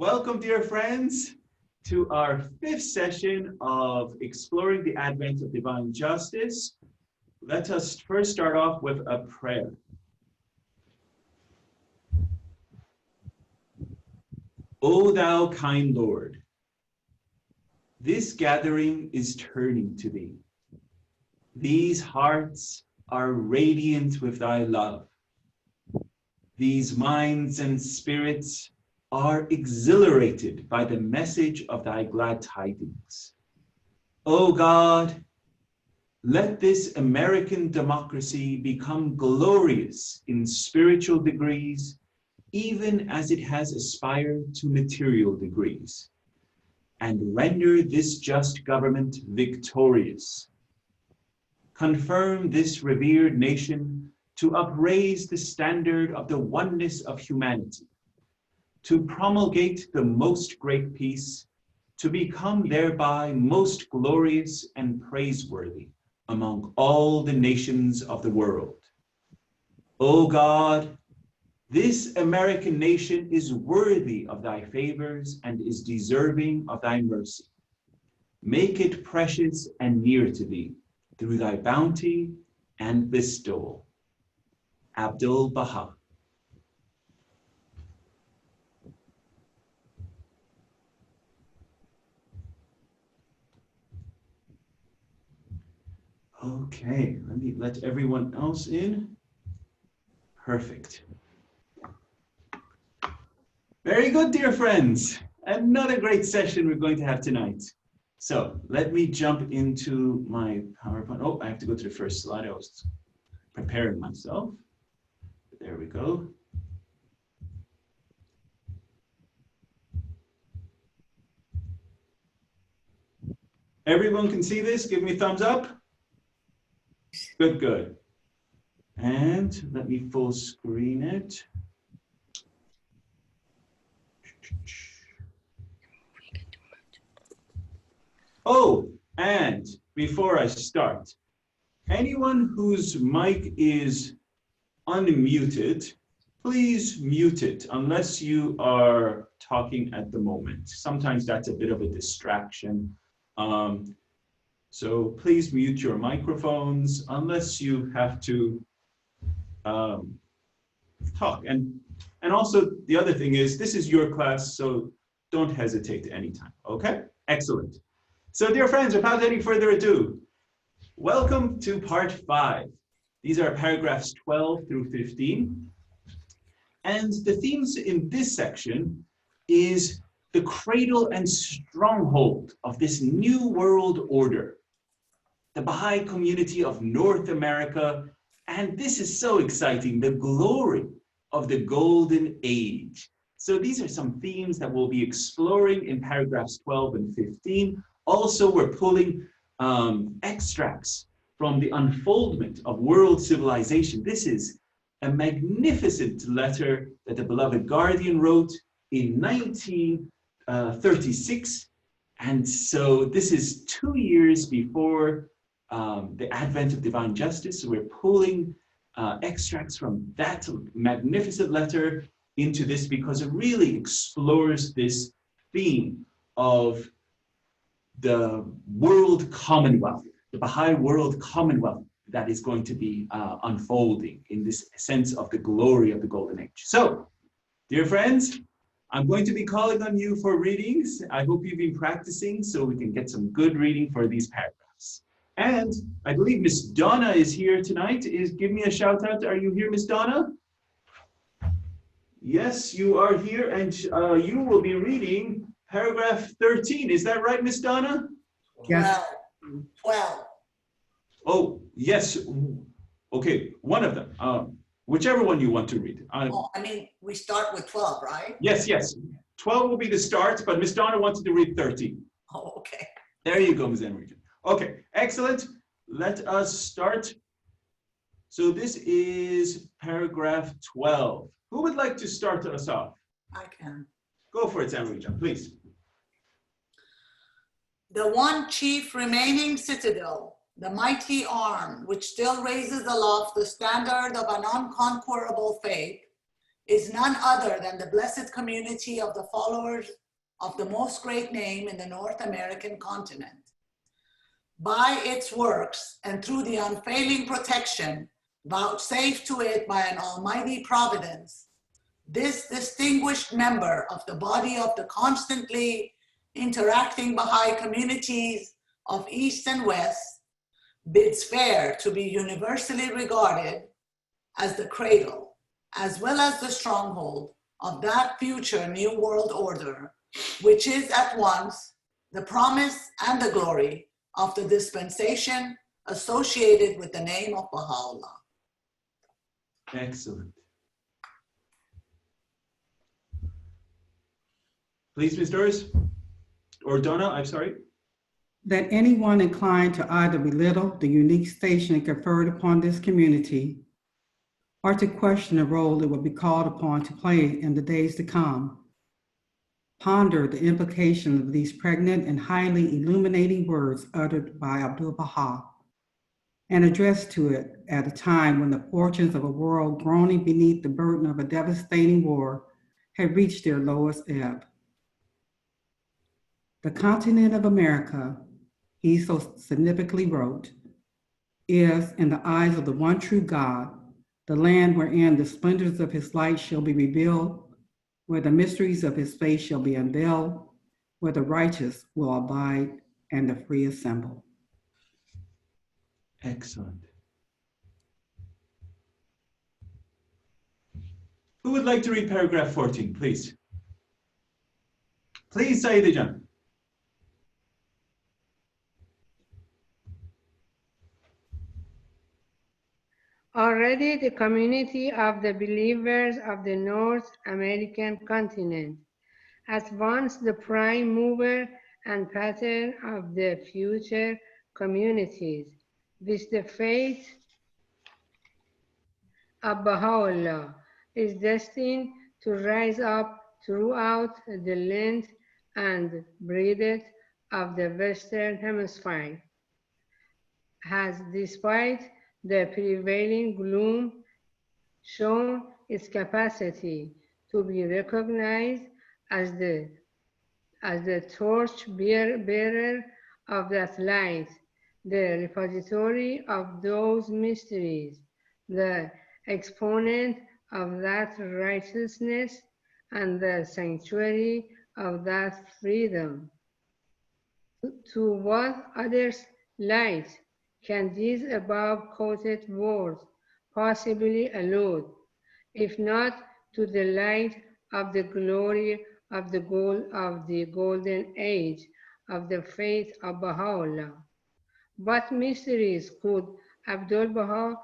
Welcome, dear friends, to our fifth session of exploring the advent of divine justice. Let us first start off with a prayer. O thou kind Lord, this gathering is turning to thee. These hearts are radiant with thy love. These minds and spirits are exhilarated by the message of thy glad tidings. O God, let this American democracy become glorious in spiritual degrees, even as it has aspired to material degrees, and render this just government victorious. Confirm this revered nation to upraise the standard of the oneness of humanity, to promulgate the most great peace, to become thereby most glorious and praiseworthy among all the nations of the world. O God, this American nation is worthy of thy favors and is deserving of thy mercy. Make it precious and near to thee through thy bounty and bestowal. Abdul Baha. Okay, let me let everyone else in. Perfect. Very good, dear friends. Another great session we're going to have tonight. So let me jump into my PowerPoint. Oh, I have to go to the first slide. I was preparing myself. There we go. Everyone can see this? Give me a thumbs up. Good, good. And let me full screen it. Oh, and before I start, anyone whose mic is unmuted, please mute it unless you are talking at the moment. Sometimes that's a bit of a distraction. So please mute your microphones unless you have to talk. And also the other thing is, this is your class, so don't hesitate anytime, okay? Excellent. So dear friends, without any further ado, welcome to part 5. These are paragraphs 12 through 15. And the themes in this section is the cradle and stronghold of this new world order, the Baha'i community of North America, and this is so exciting, the glory of the golden age. So these are some themes that we'll be exploring in paragraphs 12 and 15. Also, we're pulling extracts from the unfoldment of world civilization. This is a magnificent letter that the beloved Guardian wrote in 1936. And so this is 2 years before the advent of divine justice. So we're pulling extracts from that magnificent letter into this because it really explores this theme of the world commonwealth, the Baha'i world commonwealth that is going to be unfolding in this sense of the glory of the golden age. So, dear friends, I'm going to be calling on you for readings. I hope you've been practicing so we can get some good reading for these paragraphs. And I believe Miss Donna is here tonight. Give me a shout out. Are you here, Miss Donna? Yes, you are here, and you will be reading paragraph 13. Is that right, Miss Donna? Yes. 12. Oh, yes. Okay, one of them. Whichever one you want to read. We start with 12, right? Yes, yes. 12 will be the start, but Miss Donna wanted to read 13. Oh, okay. There you go, Ms. Enrique. Okay, excellent. Let us start. So this is paragraph 12. Who would like to start us off? I can. Go for it, Enrique, please. The one chief remaining citadel, the mighty arm which still raises aloft the standard of an unconquerable faith, is none other than the blessed community of the followers of the most great name in the North American continent. By its works and through the unfailing protection vouchsafed to it by an almighty providence, this distinguished member of the body of the constantly interacting Baha'i communities of East and West bids fair to be universally regarded as the cradle, as well as the stronghold of that future New World Order, which is at once the promise and the glory of the dispensation associated with the name of Baha'u'llah. Excellent. Please, Ms. Doris, or Donna, I'm sorry. That anyone inclined to either belittle the unique station conferred upon this community or to question the role it will be called upon to play in the days to come, ponder the implications of these pregnant and highly illuminating words uttered by Abdu'l-Baha and addressed to it at a time when the fortunes of a world groaning beneath the burden of a devastating war had reached their lowest ebb. The continent of America, he so significantly wrote, is, in the eyes of the one true God, the land wherein the splendors of his light shall be revealed, where the mysteries of his face shall be unveiled, where the righteous will abide and the free assemble. Excellent. Who would like to read paragraph 14, please? Please, Sayyidajan. Already the community of the believers of the North American continent, at once the prime mover and pattern of the future communities, with the faith of Baha'u'llah, is destined to rise up throughout the length and breadth of the Western Hemisphere, has, despite the prevailing gloom, shown its capacity to be recognized as the torch bearer of that light, the repository of those mysteries, the exponent of that righteousness, and the sanctuary of that freedom. To what others light can these above quoted words possibly allude, if not to the light of the glory of the golden age of the faith of Baha'u'llah? What mysteries could Abdu'l-Baha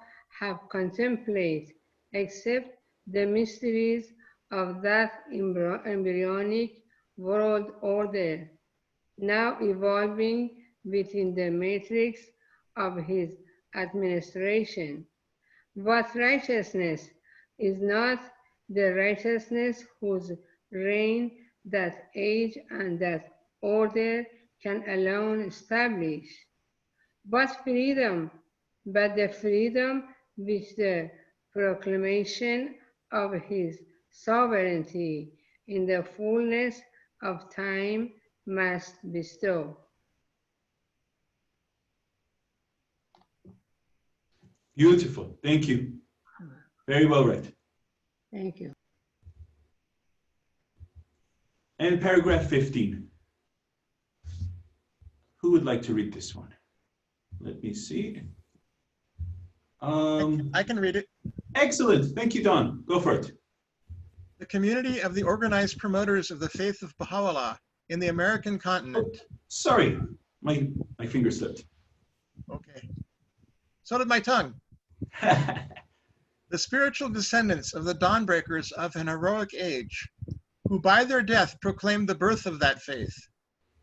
have contemplated except the mysteries of that embryonic world order, now evolving within the matrix of his administration? What righteousness is not the righteousness whose reign that age and that order can alone establish? What freedom but the freedom which the proclamation of his sovereignty in the fullness of time must bestow? Beautiful. Thank you. Very well read. Thank you. And paragraph 15. Who would like to read this one? Let me see. I can read it. Excellent. Thank you, Don. Go for it. The community of the organized promoters of the faith of Baha'u'llah in the American continent. Sorry, my finger slipped. Okay. So did my tongue. The spiritual descendants of the dawnbreakers of an heroic age, who by their death proclaimed the birth of that faith,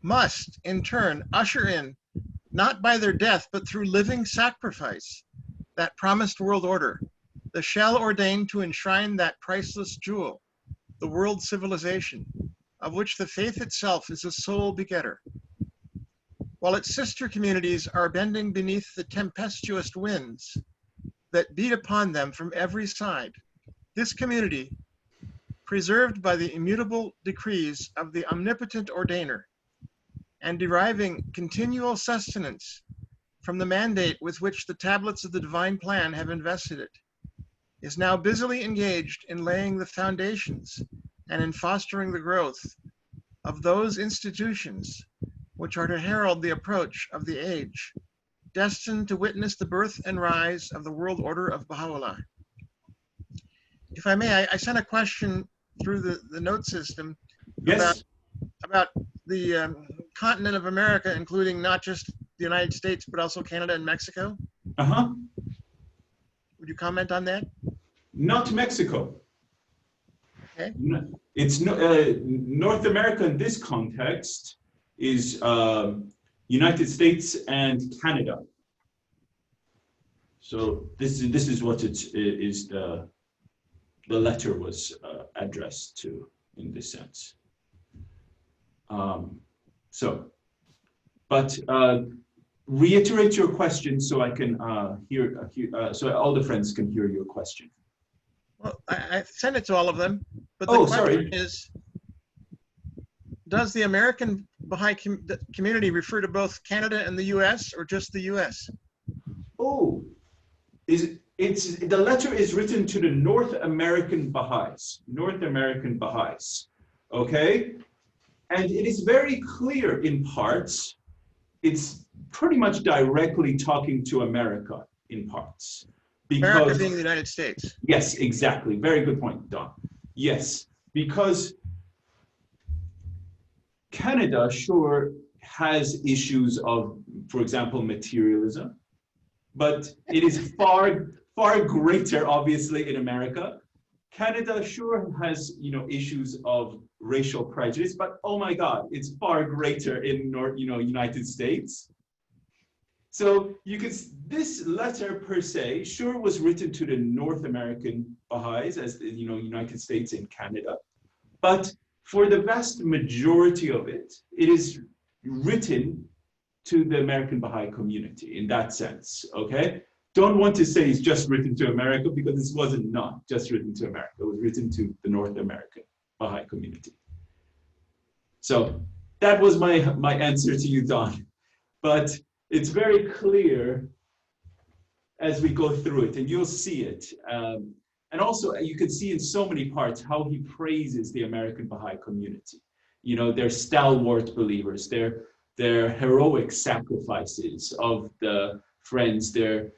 must, in turn, usher in, not by their death, but through living sacrifice, that promised world order, the shell ordained to enshrine that priceless jewel, the world civilization, of which the faith itself is a sole begetter. While its sister communities are bending beneath the tempestuous winds that beat upon them from every side, this community, preserved by the immutable decrees of the omnipotent ordainer, and deriving continual sustenance from the mandate with which the tablets of the divine plan have invested it, is now busily engaged in laying the foundations and in fostering the growth of those institutions which are to herald the approach of the age, destined to witness the birth and rise of the world order of Baha'u'llah. If I may, I sent a question through the note system Yes. about the continent of America, including not just the United States, but also Canada and Mexico. Uh-huh. Would you comment on that? Not Mexico. Okay. It's North America in this context is United States and Canada. So this is what it is the letter was addressed to in this sense. But reiterate your question so I can hear so all the friends can hear your question. Well, I sent it to all of them, but the Oh, question sorry. is, does the American Baha'i community refer to both Canada and the US, or just the US? Oh, the letter is written to the North American Baha'is, okay? And it is very clear in parts. It's pretty much directly talking to America in parts. Because, America being the United States. Yes, exactly. Very good point, Don. Yes, because Canada sure has issues of, for example, materialism, but it is far greater, obviously, in America. Canada sure has, issues of racial prejudice, but oh my God, it's far greater in United States. So this letter per se sure was written to the North American Baha'is as the United States and Canada, but for the vast majority of it, it is written to the American Baha'i community in that sense, okay? Don't want to say it's just written to America because this wasn't not just written to America. It was written to the North American Baha'i community. So that was my answer to you, Don. But it's very clear as we go through it, and you'll see it. And also, you can see in so many parts how he praises the American Baha'i community. They're stalwart believers, their heroic sacrifices of the friends, the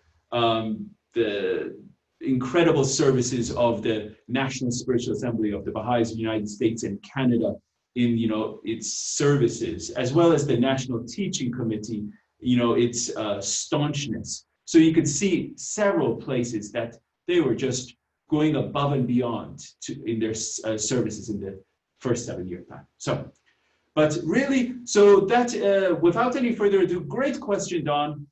incredible services of the National Spiritual Assembly of the Baha'is of the United States and Canada in its services, as well as the National Teaching Committee, its staunchness. So you can see several places that they were just going above and beyond in their services in the first 7-year plan. So, but really, so that without any further ado, great question, Don.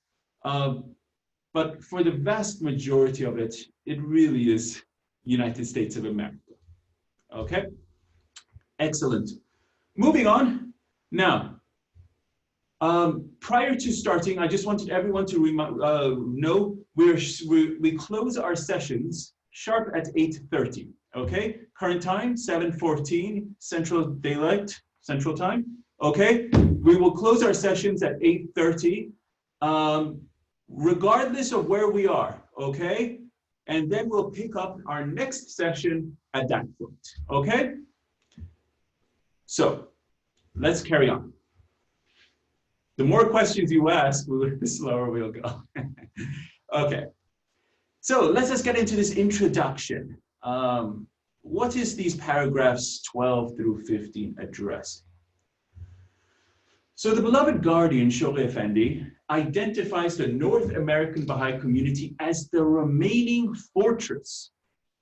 But for the vast majority of it, it really is United States of America. Okay, excellent. Moving on now. Prior to starting, I just wanted everyone to know we close our sessions sharp at 8:30. Okay, current time 7:14 Central Time. Okay, we will close our sessions at 8:30, regardless of where we are. Okay, and then we'll pick up our next session at that point. Okay, so let's carry on. The more questions you ask, the slower we'll go. Okay, so let's just get into this introduction. What is these paragraphs 12 through 15 addressing? So the beloved guardian, Shoge Effendi, identifies the North American Baha'i community as the remaining fortress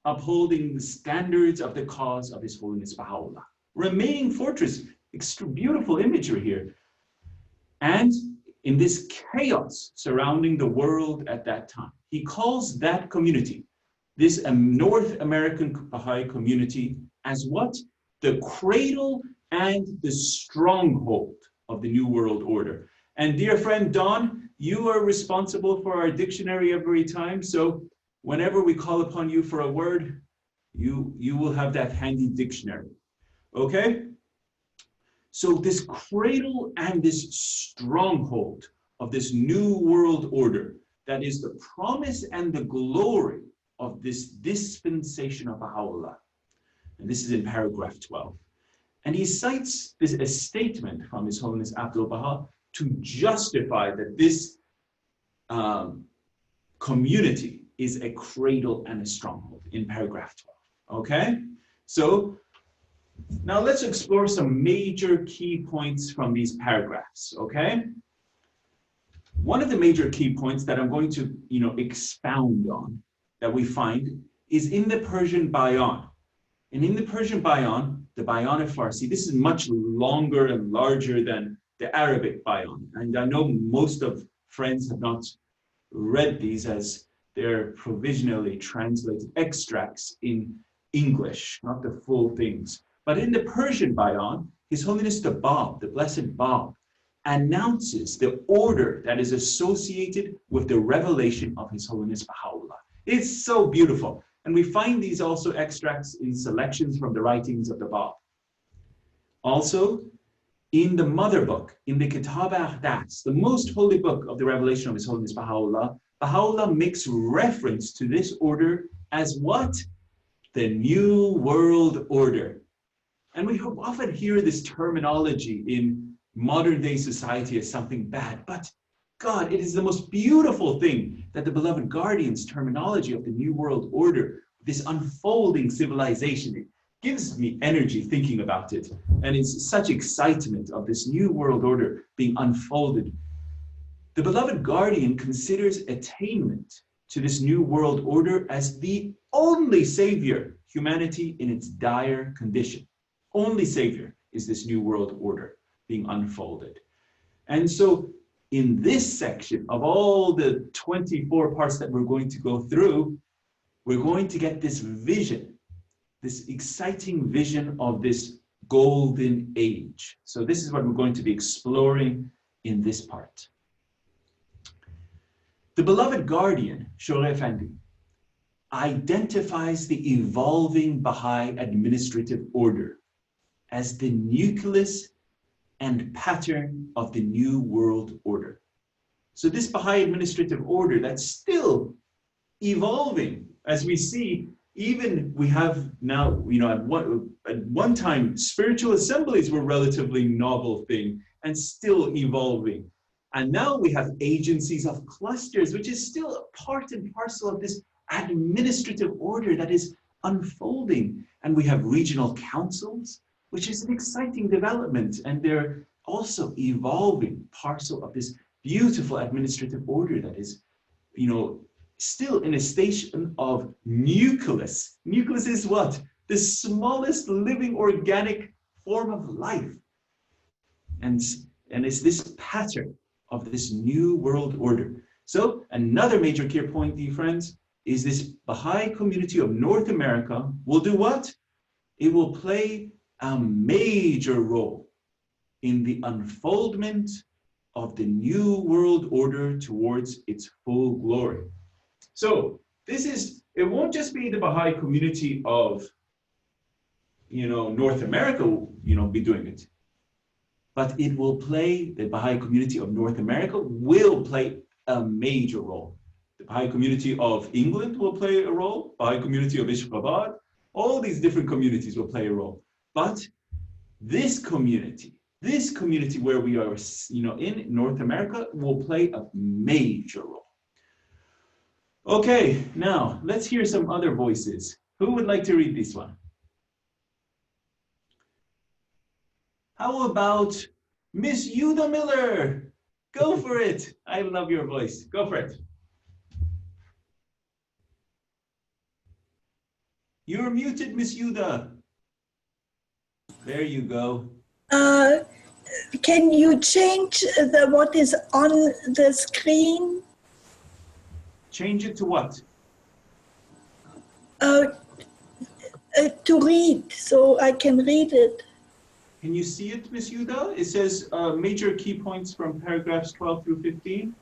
upholding the standards of the cause of His Holiness Baha'u'llah. Remaining fortress, beautiful imagery here. And in this chaos surrounding the world at that time, he calls that community, this North American Baha'i community, as what? The cradle and the stronghold of the New World Order. And dear friend Don, you are responsible for our dictionary every time. So whenever we call upon you for a word, You will have that handy dictionary. Okay? So this cradle and this stronghold of this new world order, that is the promise and the glory of this dispensation of Baha'u'llah. And this is in paragraph 12. And he cites this a statement from His Holiness Abdul Baha to justify that this community is a cradle and a stronghold in paragraph 12. Okay? So now let's explore some major key points from these paragraphs. Okay? One of the major key points that I'm going to, expound on that we find is in the Persian Bayan. And in the Persian Bayan, the Bayan of Farsi, this is much longer and larger than the Arabic Bayan. And I know most of friends have not read these as they're provisionally translated extracts in English, not the full things. But in the Persian Bayan, His Holiness the Bab, the Blessed Bab, announces the order that is associated with the revelation of His Holiness Baha'u'llah. It's so beautiful. And we find these also extracts in selections from the writings of the Bab. Also, in the mother book, in the Kitab al-Ahdas, the most holy book of the revelation of His Holiness Baha'u'llah, Baha'u'llah makes reference to this order as what? The New World Order. And we often hear this terminology in modern day society as something bad, but God, it is the most beautiful thing that the beloved guardian's terminology of the New World Order, this unfolding civilization, it gives me energy thinking about it. And it's such excitement of this New World Order being unfolded. The beloved guardian considers attainment to this New World Order as the only savior humanity in its dire condition. Only savior is this New World Order being unfolded. And so in this section of all the 24 parts that we're going to go through, we're going to get this vision, this exciting vision of this golden age. So this is what we're going to be exploring in this part. The beloved guardian, Shore Effendi, identifies the evolving Baha'i administrative order as the nucleus and pattern of the New World Order. So this Baha'i administrative order that's still evolving, as we see, even we have now, at one time, spiritual assemblies were a relatively novel thing and still evolving. And now we have agencies of clusters, which is still a part and parcel of this administrative order that is unfolding. And we have regional councils, which is an exciting development. And they're also evolving parcel of this beautiful administrative order that is, still in a station of nucleus. Nucleus is what? The smallest living organic form of life. And it's this pattern of this New World Order. So another major key point, dear friends, is this Baha'i community of North America will do what? It will play a major role in the unfoldment of the New World Order towards its full glory. So it won't just be the Baha'i community of, North America, be doing it, but it will play, the Baha'i community of North America will play a major role. The Baha'i community of England will play a role, Baha'i community of Ishqabad, all these different communities will play a role. But this community where we are, in North America will play a major role. Okay, now let's hear some other voices. Who would like to read this one? How about Miss Yuda Miller? Go for it. I love your voice. Go for it. You're muted, Miss Yuda. There you go. Can you change what is on the screen? Change it to what? To read, so I can read it. Can you see it, Miss Yuda? It says major key points from paragraphs 12 through 15.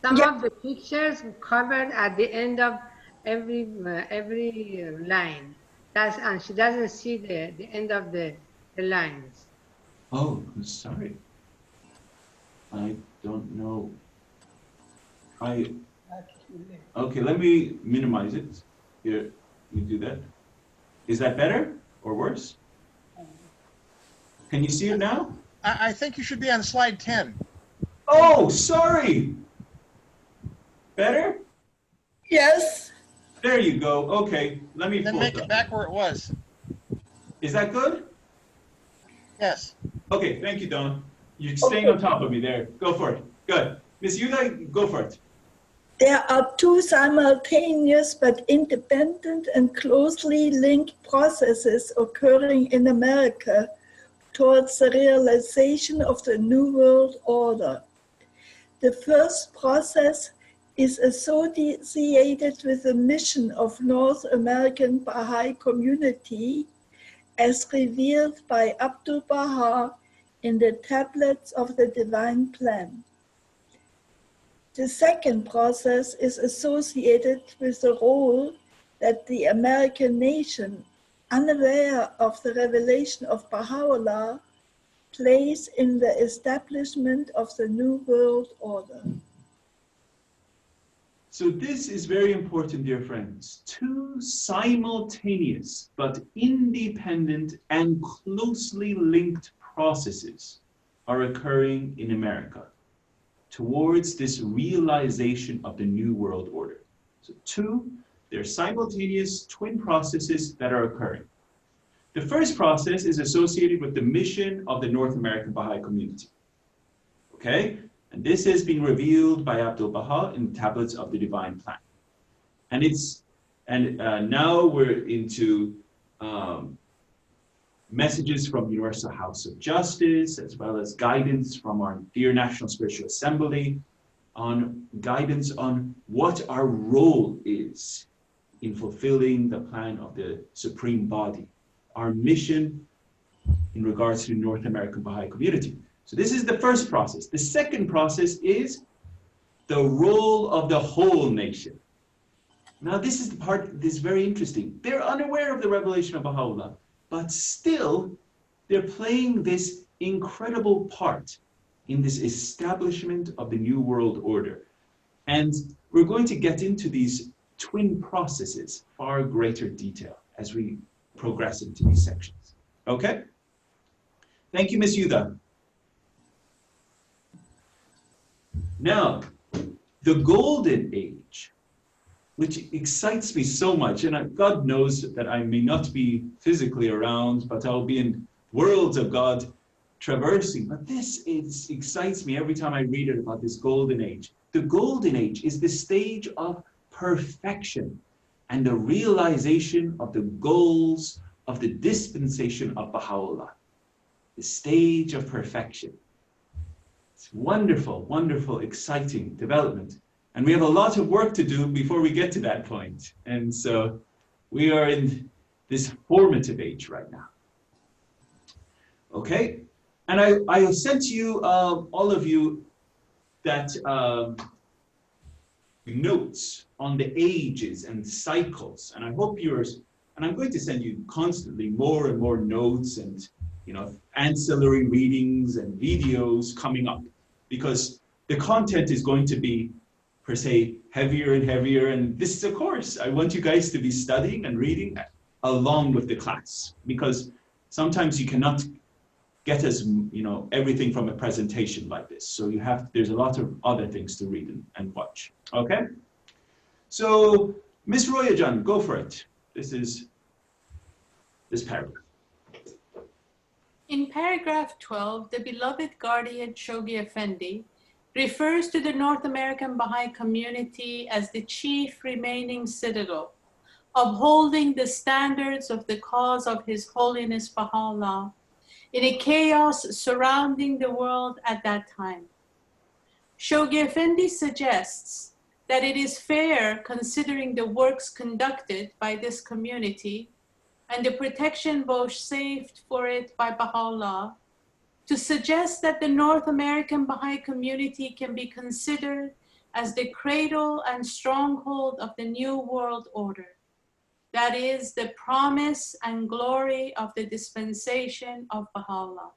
Some of the pictures covered at the end of every line. And she doesn't see the end of the lines. Oh, I'm sorry. I don't know. Okay, let me minimize it. Here, you do that. Is that better or worse? Can you see it now? I think you should be on slide 10. Oh, sorry. Better? Yes. There you go. Okay, let me Then pull make it it up. back where it was. Is that good? Yes. Okay, thank you, Don. You're staying on top of me there. Go for it. Good. Miss Yuda, go for it. There are two simultaneous but independent and closely linked processes occurring in America towards the realization of the New World Order. The first process is associated with the mission of North American Baha'i community as revealed by Abdu'l-Baha in the Tablets of the Divine Plan. The second process is associated with the role that the American nation, unaware of the revelation of Baha'u'llah, plays in the establishment of the New World Order. So this is very important, dear friends. Two simultaneous but independent and closely linked processes are occurring in America towards this realization of the New World Order. So they're simultaneous twin processes that are occurring. The first process is associated with the mission of the North American Baha'i community. Okay? And this has been revealed by Abdu'l-Baha in the Tablets of the Divine Plan. And now we're into messages from Universal House of Justice, as well as guidance from our dear National Spiritual Assembly on guidance on what our role is in fulfilling the plan of the Supreme Body, our mission in regards to the North American Baha'i community. So this is the first process. The second process is the role of the whole nation. Now this is the part that's very interesting. They're unaware of the revelation of Baha'u'llah, but still they're playing this incredible part in this establishment of the New World Order. And we're going to get into these twin processes far greater detail as we progress into these sections. Okay? Thank you, Ms. Yuda. Now, the golden age, which excites me so much, and God knows that I may not be physically around, but I'll be in worlds of God traversing. But this excites me every time I read it about this golden age. The golden age is the stage of perfection and the realization of the goals of the dispensation of Baha'u'llah. The stage of perfection. It's wonderful, wonderful, exciting development. And we have a lot of work to do before we get to that point. And so we are in this formative age right now. Okay? And I sent you, all of you, that notes on the ages and cycles. And I hope and I'm going to send you constantly more and more notes and ancillary readings and videos coming up, because the content is going to be, per se, heavier and heavier. And this is a course. I want you guys to be studying and reading along with the class, because sometimes you cannot get everything from a presentation like this. So there's a lot of other things to read and watch. Okay? So, Ms. Royajan, go for it. This is this paragraph. In paragraph 12, the beloved guardian Shoghi Effendi refers to the North American Baha'i community as the chief remaining citadel, upholding the standards of the cause of His Holiness Baha'u'llah in a chaos surrounding the world at that time. Shoghi Effendi suggests that it is fair, considering the works conducted by this community and the protection vouchsafed for it by Baha'u'llah, to suggest that the North American Baha'i community can be considered as the cradle and stronghold of the New World Order. that is the promise and glory of the dispensation of Baha'u'llah.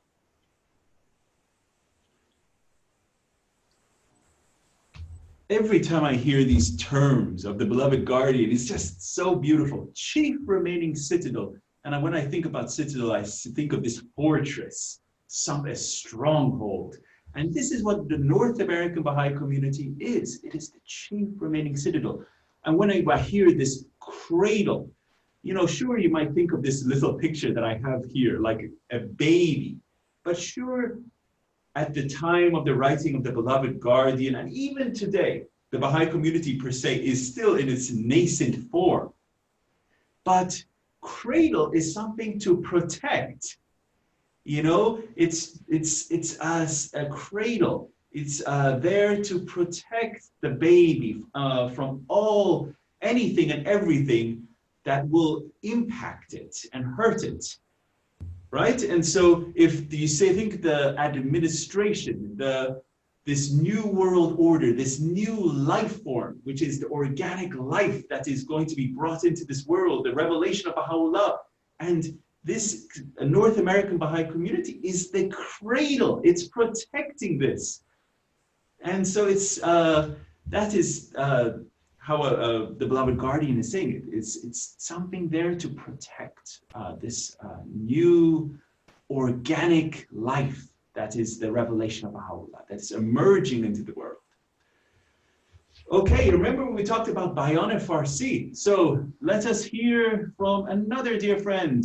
Every time I hear these terms of the beloved guardian, it's just so beautiful. Chief remaining citadel. And when I think about citadel, I think of this fortress, a stronghold. And this is what the North American Baha'i community is. It is the chief remaining citadel. And when I hear this cradle, you know, sure, you might think of this little picture that I have here, like a baby. But sure, at the time of the writing of the beloved guardian, and even today, the Baha'i community per se is still in its nascent form. But cradle is something to protect. You know, it's as a cradle. It's there to protect the baby from anything and everything that will impact it and hurt it. Right? And so if you think the administration, this new world order, this new life form, which is the organic life that is going to be brought into this world, the revelation of Baha'u'llah, and this North American Baha'i community is the cradle. It's protecting this. And so that is how the beloved guardian is saying it. It's something there to protect this new organic life that is the revelation of Baha'u'llah, that's emerging into the world. Okay, remember when we talked about Bayan and Farsi? So let us hear from another dear friend.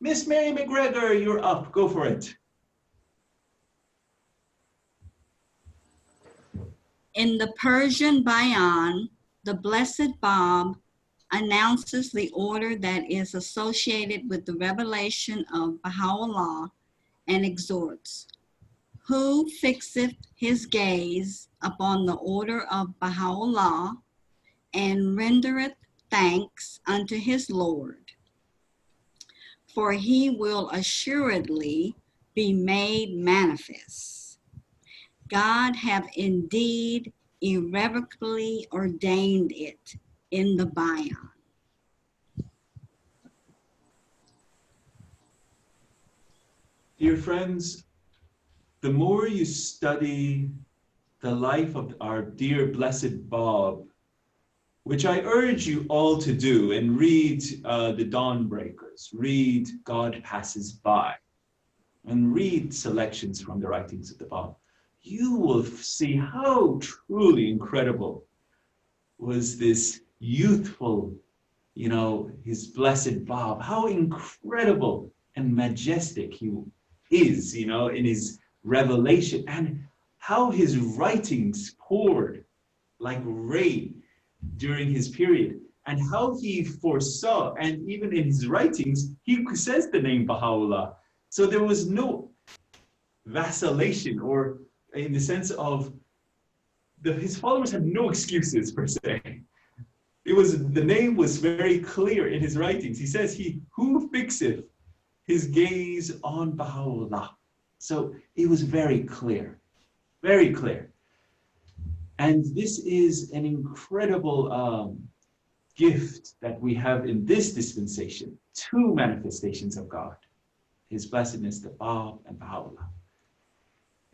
Miss Mary McGregor, you're up. Go for it. In the Persian Bayan, the Blessed Bab announces the order that is associated with the revelation of Baha'u'llah and exhorts, who fixeth his gaze upon the order of Baha'u'llah and rendereth thanks unto his Lord, for he will assuredly be made manifest. God hath indeed irrevocably ordained it in the Bayan. Dear friends, the more you study the life of our dear blessed Bab, which I urge you all to do, and read the Dawnbreakers, read God Passes By, and read selections from the writings of the Bab, you will see how truly incredible was this youthful, you know, his blessed Bab, how incredible and majestic he is, you know, in his revelation, and how his writings poured like rain during his period, and how he foresaw, and even in his writings, he says the name Baha'u'llah. So there was no vacillation, or in the sense of his followers had no excuses per se. The name was very clear in his writings. He says, who fixeth his gaze on Baha'u'llah. So it was very clear, very clear. And this is an incredible gift that we have in this dispensation, two manifestations of God, his blessedness, the Bab and Baha'u'llah.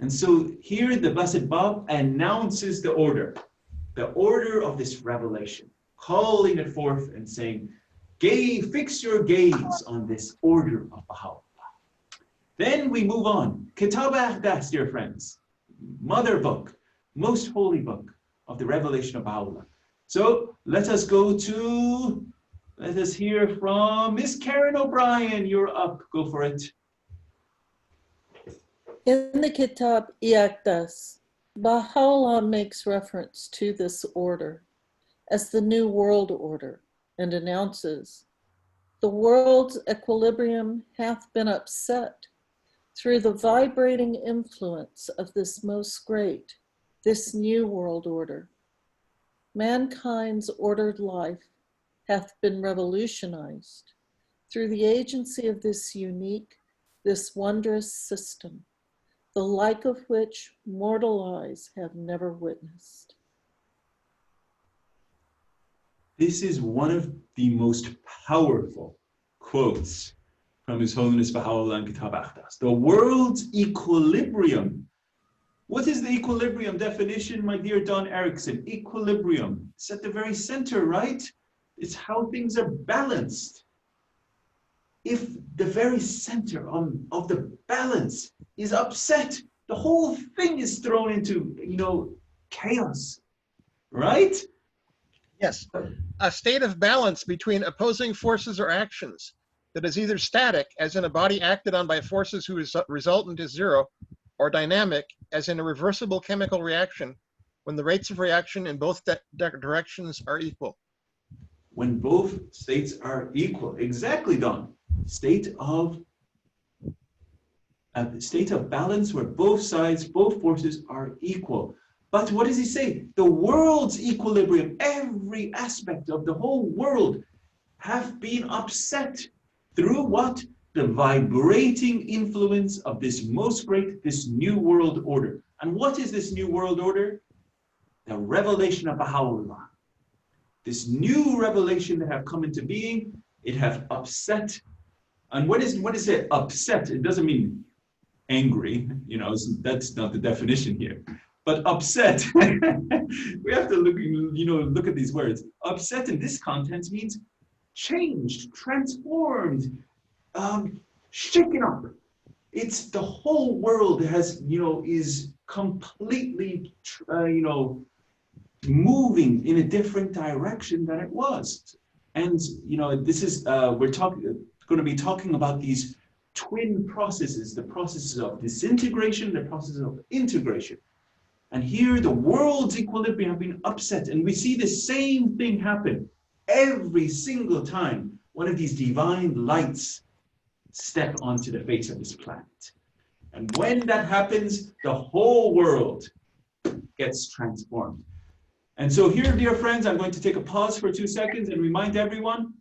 And so here the blessed Bab announces the order of this revelation, calling it forth and saying, fix your gaze on this order of Baha'u'llah. Then we move on. Kitab al-Ahdas, dear friends, mother book, most holy book of the revelation of Baha'u'llah. So let us hear from Miss Karen O'Brien. You're up, go for it. In the Kitab al-Ahdas, Baha'u'llah makes reference to this order as the New World Order and announces, the world's equilibrium hath been upset through the vibrating influence of this most great, this New World Order. Mankind's ordered life hath been revolutionized through the agency of this unique, this wondrous system, the like of which mortal eyes have never witnessed. This is one of the most powerful quotes from His Holiness Baha'u'llah in Kitab Aqdas. The world's equilibrium. What is the equilibrium definition, my dear Don Erickson? Equilibrium. It's at the very center, right? It's how things are balanced. If the very center of the balance is upset, the whole thing is thrown into, chaos, right? Yes, a state of balance between opposing forces or actions that is either static, as in a body acted on by forces whose resultant is zero, or dynamic, as in a reversible chemical reaction, when the rates of reaction in both directions are equal. When both states are equal. Exactly, Don. State of balance where both sides, both forces are equal. But what does he say? The world's equilibrium, every aspect of the whole world have been upset through what? The vibrating influence of this most great, this new world order. And what is this new world order? The revelation of Baha'u'llah. This new revelation that have come into being, it have upset. And what is it upset? It doesn't mean angry, that's not the definition here. But upset, we have to look at these words. Upset in this context means changed, transformed, shaken up. It's the whole world is completely, moving in a different direction than it was. And, this is, we're going to be talking about these twin processes, the processes of disintegration, the processes of integration. And here the world's equilibrium have been upset. And we see the same thing happen every single time one of these divine lights step onto the face of this planet. And when that happens, the whole world gets transformed. And so here, dear friends, I'm going to take a pause for 2 seconds and remind everyone,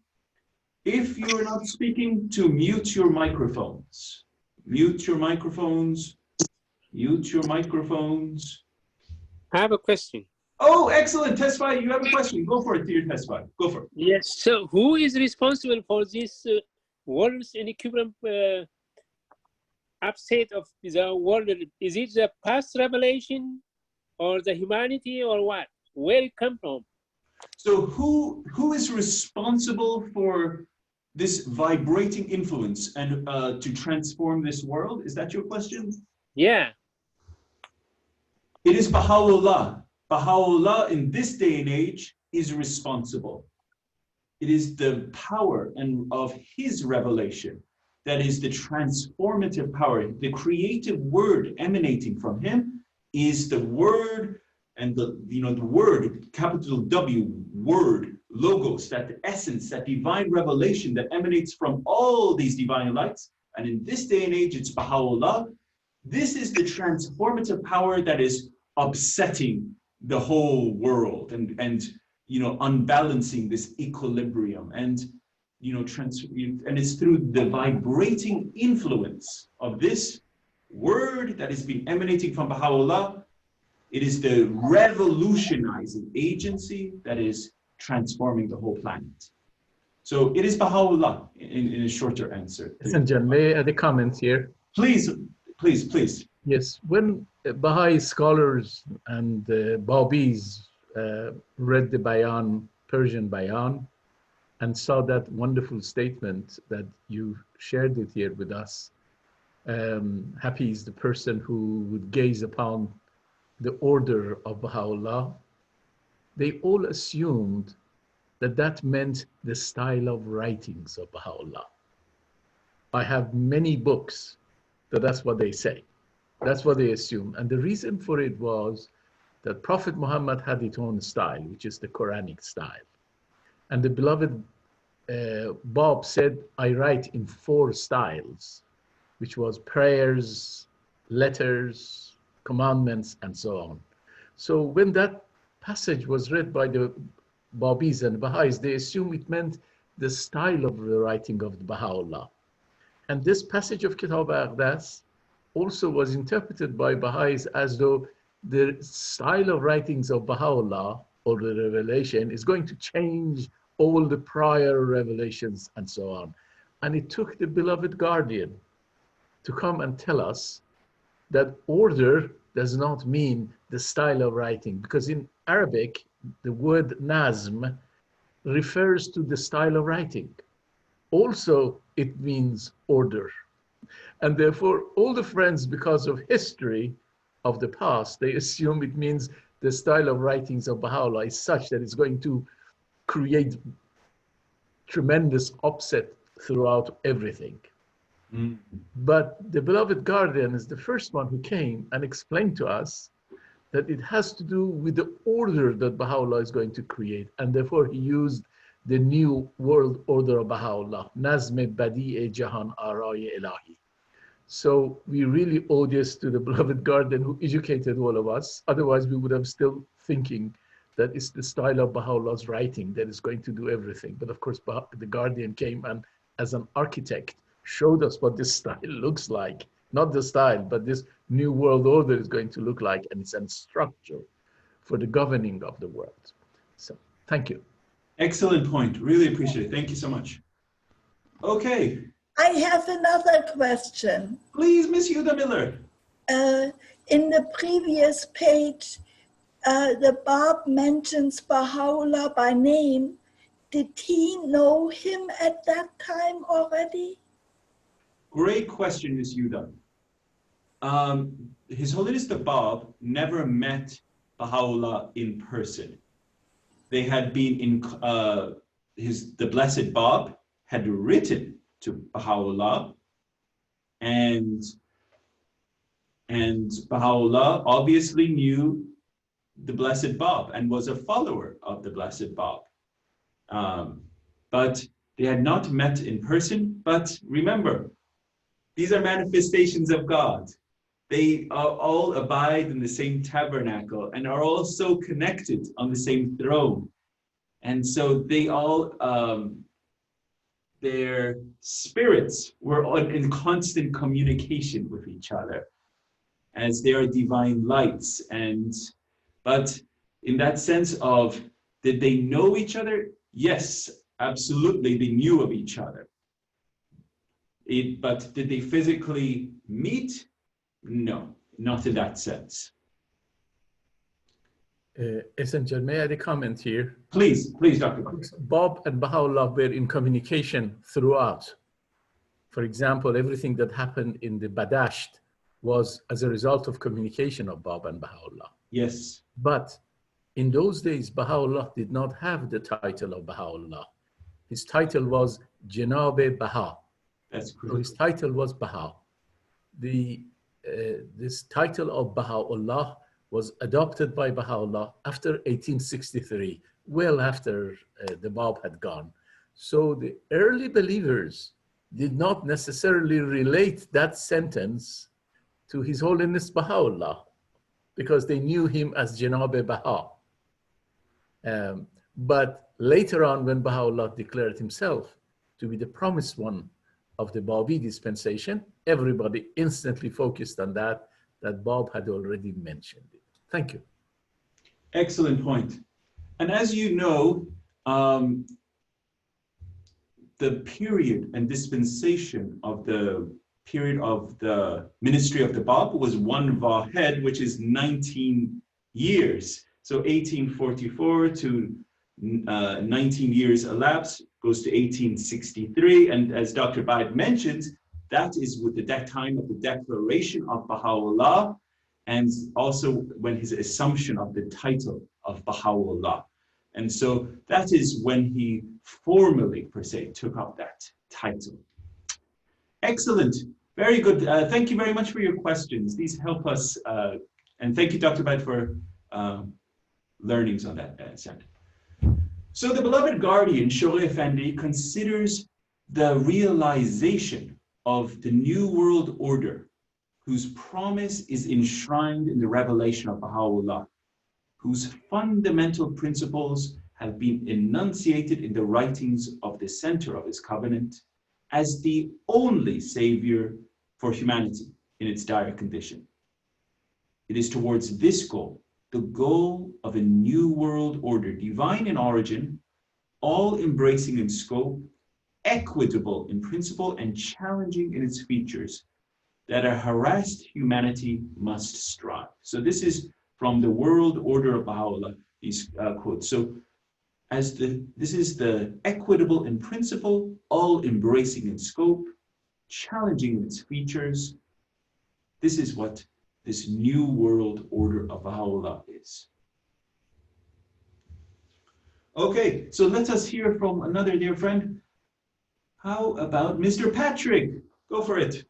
if you're not speaking, to mute your microphones. Mute your microphones. Mute your microphones. I have a question. Oh, excellent. Tesfai, you have a question. Go for it, dear Tesfai. Go for it. Yes. So who is responsible for this world's equilibrium upset of the world? Is it the past revelation or the humanity or what? Where it come from? So who is responsible for this vibrating influence and to transform this world? Is that your question? Yeah. It is Baha'u'llah. Baha'u'llah in this day and age is responsible. It is the power of his revelation that is the transformative power. The creative word emanating from him is the word, and the word, capital W, word, logos, that essence, that divine revelation that emanates from all these divine lights. And in this day and age, it's Baha'u'llah. This is the transformative power that is upsetting the whole world and unbalancing this equilibrium. And and it's through the vibrating influence of this word that is being emanating from Baha'u'llah. It is the revolutionizing agency that is transforming the whole planet. So it is Baha'u'llah in a shorter answer. Listen, John, may I add a comment here? Please, please, please. Yes, when Baha'i scholars and Babis read the Bayan, Persian Bayan, and saw that wonderful statement that you shared it here with us, happy is the person who would gaze upon the order of Baha'u'llah, they all assumed that that meant the style of writings of Baha'u'llah. I have many books, so that's what they say. That's what they assume. And the reason for it was that Prophet Muhammad had his own style, which is the Quranic style. And the beloved Bab said, I write in 4 styles, which was prayers, letters, commandments, and so on. So when that passage was read by the Babis and Baha'is, they assumed it meant the style of the writing of the Baha'u'llah. And this passage of Kitab Aqdas also was interpreted by Baha'is as though the style of writings of Baha'u'llah or the revelation is going to change all the prior revelations and so on. And it took the beloved guardian to come and tell us that order does not mean the style of writing, because in Arabic, the word nazm refers to the style of writing. Also, it means order. And therefore, all the friends, because of history of the past, they assume it means the style of writings of Baha'u'llah is such that it's going to create tremendous upset throughout everything. Mm. But the beloved guardian is the first one who came and explained to us that it has to do with the order that Baha'u'llah is going to create. And therefore he used the new world order of Baha'u'llah, Nazm Badi-e Jahan Araye Ilahi. So we really owe this to the beloved guardian who educated all of us. Otherwise we would have still thinking that it's the style of Baha'u'llah's writing that is going to do everything. But of course, the guardian came and as an architect showed us what this style looks like. Not the style, but this new world order is going to look like, and it's a structure for the governing of the world. So thank you. Excellent point. Really appreciate it. Thank you so much. Okay. I have another question. Please, Miss Yuda Miller. In the previous page, the Bab mentions Baha'u'llah by name. Did he know him at that time already? Great question, Miss Yuda. His Holiness the Bab never met Baha'u'llah in person. They had been in, the Blessed Bab had written to Baha'u'llah, and Baha'u'llah obviously knew the Blessed Bab and was a follower of the Blessed Bab. But they had not met in person. But remember, these are manifestations of God. They all abide in the same tabernacle and are all so connected on the same throne. And so they all, their spirits were in constant communication with each other as they are divine lights. But in that sense of, did they know each other? Yes, absolutely, they knew of each other. But did they physically meet? No, not in that sense. Essential, may I add a comment here? Please, Dr. Bakr. Bab and Baha'u'llah were in communication throughout. For example, everything that happened in the Badasht was as a result of communication of Bab and Baha'u'llah. Yes. But in those days, Baha'u'llah did not have the title of Baha'u'llah. His title was Janabe Baha. That's correct. So his title was Baha. This title of Baha'u'llah was adopted by Baha'u'llah after 1863, well after the Bab had gone. So the early believers did not necessarily relate that sentence to His Holiness Baha'u'llah because they knew him as Janabe Baha. But later on, when Baha'u'llah declared himself to be the promised one of the Babi dispensation, everybody instantly focused on that Bab had already mentioned it. Thank you. Excellent point. And as you know, the period and dispensation of the period of the ministry of the Bab was one Vahed, which is 19 years. So 1844 to 19 years elapsed, goes to 1863. And as Dr. Bayan mentions, that is with the time of the declaration of Baha'u'llah, and also when his assumption of the title of Baha'u'llah. And so that is when he formally, per se, took up that title. Excellent. Very good. Thank you very much for your questions. These help us. And thank you, Dr. Bayan, for learnings on that side. So the beloved guardian, Shoghi Effendi, considers the realization of the New World Order, whose promise is enshrined in the revelation of Baha'u'llah, whose fundamental principles have been enunciated in the writings of the center of his covenant, as the only savior for humanity in its dire condition. It is towards this goal the goal of a new world order, divine in origin, all-embracing in scope, equitable in principle, and challenging in its features, that a harassed humanity must strive. So this is from the World Order of Baha'u'llah, these quotes. So this is the equitable in principle, all-embracing in scope, challenging in its features. This is what this new world order of Baha'u'llah is. Okay, so let us hear from another dear friend. How about Mr. Patrick? Go for it.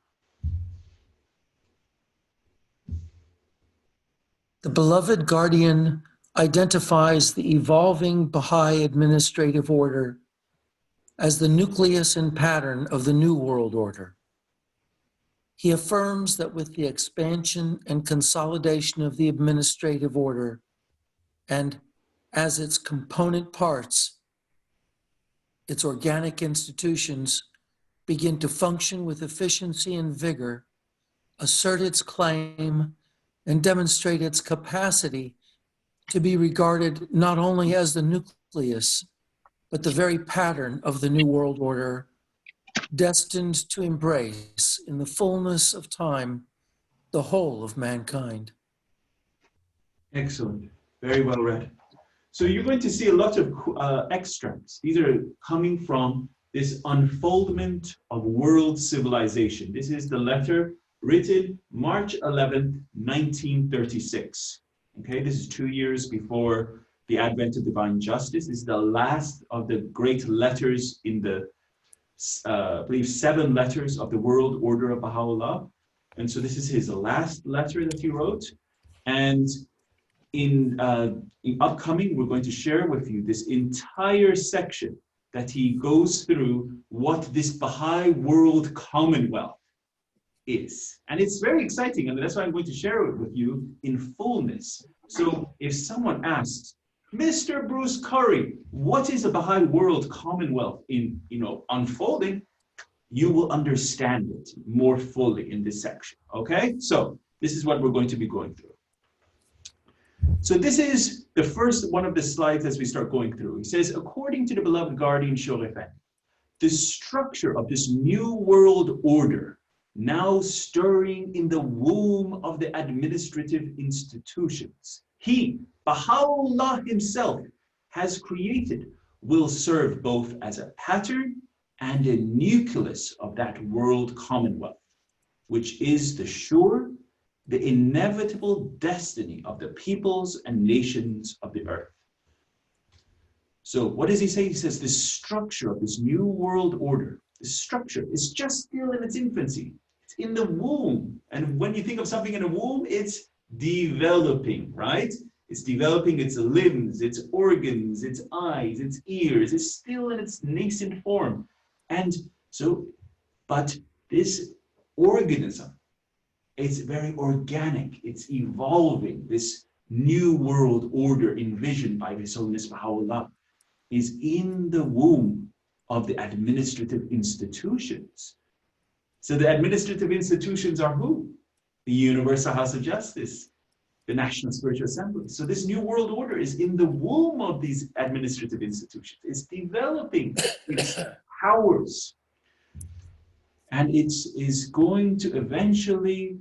The beloved guardian identifies the evolving Baha'i administrative order as the nucleus and pattern of the New World Order. He affirms that with the expansion and consolidation of the administrative order, and as its component parts, its organic institutions begin to function with efficiency and vigor, assert its claim, and demonstrate its capacity to be regarded not only as the nucleus, but the very pattern of the New World Order, destined to embrace in the fullness of time the whole of mankind. Excellent. Very well read. So you're going to see a lot of extracts. These are coming from this unfoldment of world civilization. This is the letter written March 11th, 1936. Okay, this is 2 years before the advent of divine justice. This is the last of the great letters in the, I believe, 7 letters of the World Order of Baha'u'llah. And so this is his last letter that he wrote. And in upcoming, we're going to share with you this entire section that he goes through what this Baha'i world commonwealth is. And it's very exciting, and that's why I'm going to share it with you in fullness. So if someone asks, Mr. Bruce Curry, what is a Baha'i world commonwealth in unfolding? You will understand it more fully in this section, okay? So this is what we're going to be going through. So this is the first one of the slides as we start going through. He says, according to the beloved guardian Shoghi Effendi, the structure of this new world order now stirring in the womb of the administrative institutions, he, Baha'u'llah himself, has created, will serve both as a pattern and a nucleus of that world commonwealth, which is the sure, the inevitable destiny of the peoples and nations of the earth. So what does he say? He says this structure of this new world order, this structure is just still in its infancy. It's in the womb. And when you think of something in a womb, it's developing, right? It's developing its limbs, its organs, its eyes, its ears. It's still in its nascent form. And so, but this organism, it's very organic, it's evolving. This new world order envisioned by His Holiness Baha'u'llah is in the womb of the administrative institutions. So the administrative institutions are who? The Universal House of Justice, the National Spiritual Assembly. So this new world order is in the womb of these administrative institutions. It's developing its powers. And it is going to eventually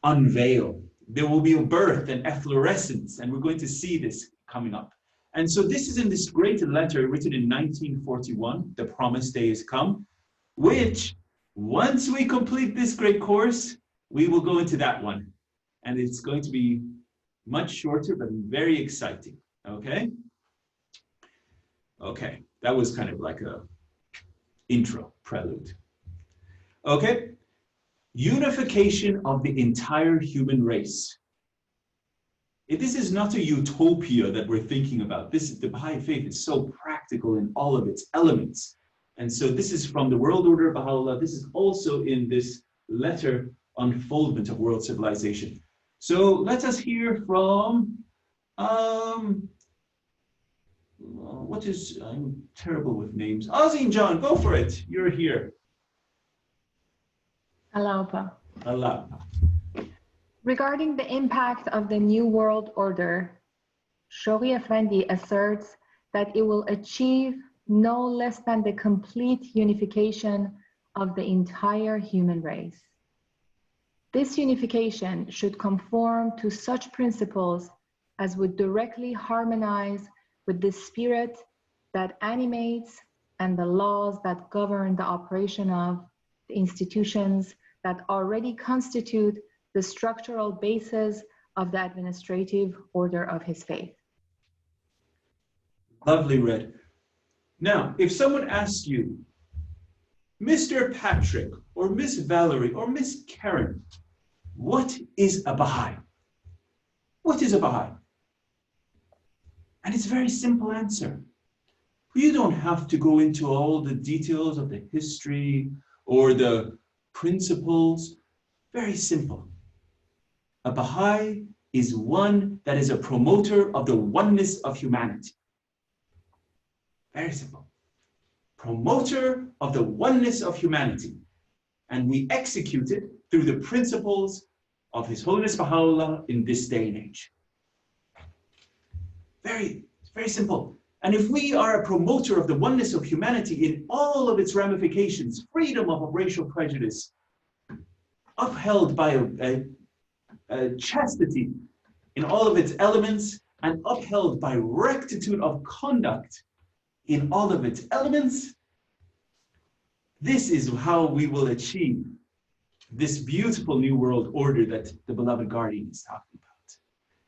unveil. There will be a birth and efflorescence, and we're going to see this coming up. And so this is in this great letter written in 1941, The Promised Day is Come, which once we complete this great course, we will go into that one. And it's going to be much shorter, but very exciting, okay? Okay, that was kind of like a intro, prelude. Okay, unification of the entire human race. This is not a utopia that we're thinking about. The Baha'i faith is so practical in all of its elements. And so this is from the World Order of Baha'u'llah. This is also in this letter, Unfoldment of World Civilization. So let us hear from, I'm terrible with names. Azin John, go for it. You're here. Alaba. Alaba. Regarding the impact of the New World Order, Shoghi Effendi asserts that it will achieve no less than the complete unification of the entire human race. This unification should conform to such principles as would directly harmonize with the spirit that animates and the laws that govern the operation of the institutions that already constitute the structural basis of the administrative order of his faith. Lovely, Red. Now, if someone asks you, Mr. Patrick, or Miss Valerie, or Miss Karen, what is a Baha'i? What is a Baha'i? And it's a very simple answer. You don't have to go into all the details of the history or the principles. Very simple. A Baha'i is one that is a promoter of the oneness of humanity. Very simple. Promoter of the oneness of humanity. And we execute it through the principles of His Holiness Baha'u'llah in this day and age. Very, very simple. And if we are a promoter of the oneness of humanity in all of its ramifications, freedom of racial prejudice, upheld by a chastity in all of its elements, and upheld by rectitude of conduct in all of its elements, this is how we will achieve this beautiful new world order that the beloved guardian is talking about.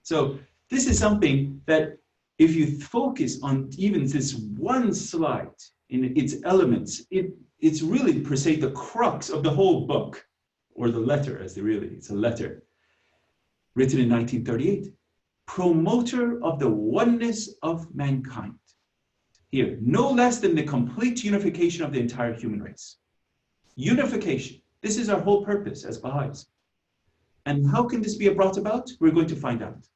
So this is something that if you focus on even this one slide in its elements, it's really per se the crux of the whole book, or the letter it's a letter written in 1938. Promoter of the oneness of mankind. Here, no less than the complete unification of the entire human race. Unification. This is our whole purpose as Baha'is. And how can this be brought about? We're going to find out.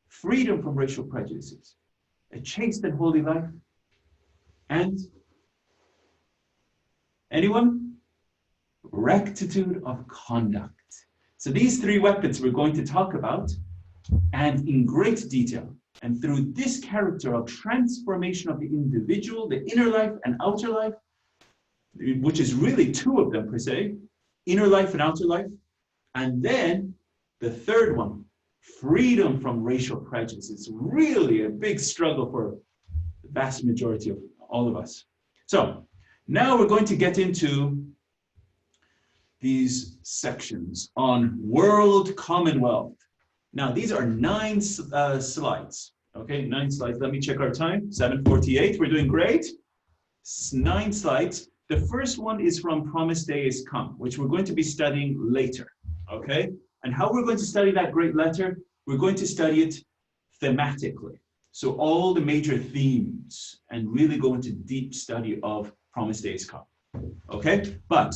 Freedom from racial prejudices, a chaste and holy life, and anyone? Rectitude of conduct. So these three weapons we're going to talk about, and in great detail. And through this character of transformation of the individual, the inner life and outer life, which is really two of them per se, inner life and outer life. And then the third one, freedom from racial prejudice. It's really a big struggle for the vast majority of all of us. So now we're going to get into these sections on world commonwealth. Now, these are 9 slides, okay? 9 slides. Let me check our time, 7:48. We're doing great. 9 slides. The first one is from Promised Day is Come, which we're going to be studying later, okay? And how we're going to study that great letter, we're going to study it thematically. So all the major themes, and really go into deep study of Promised Day is Come, okay? But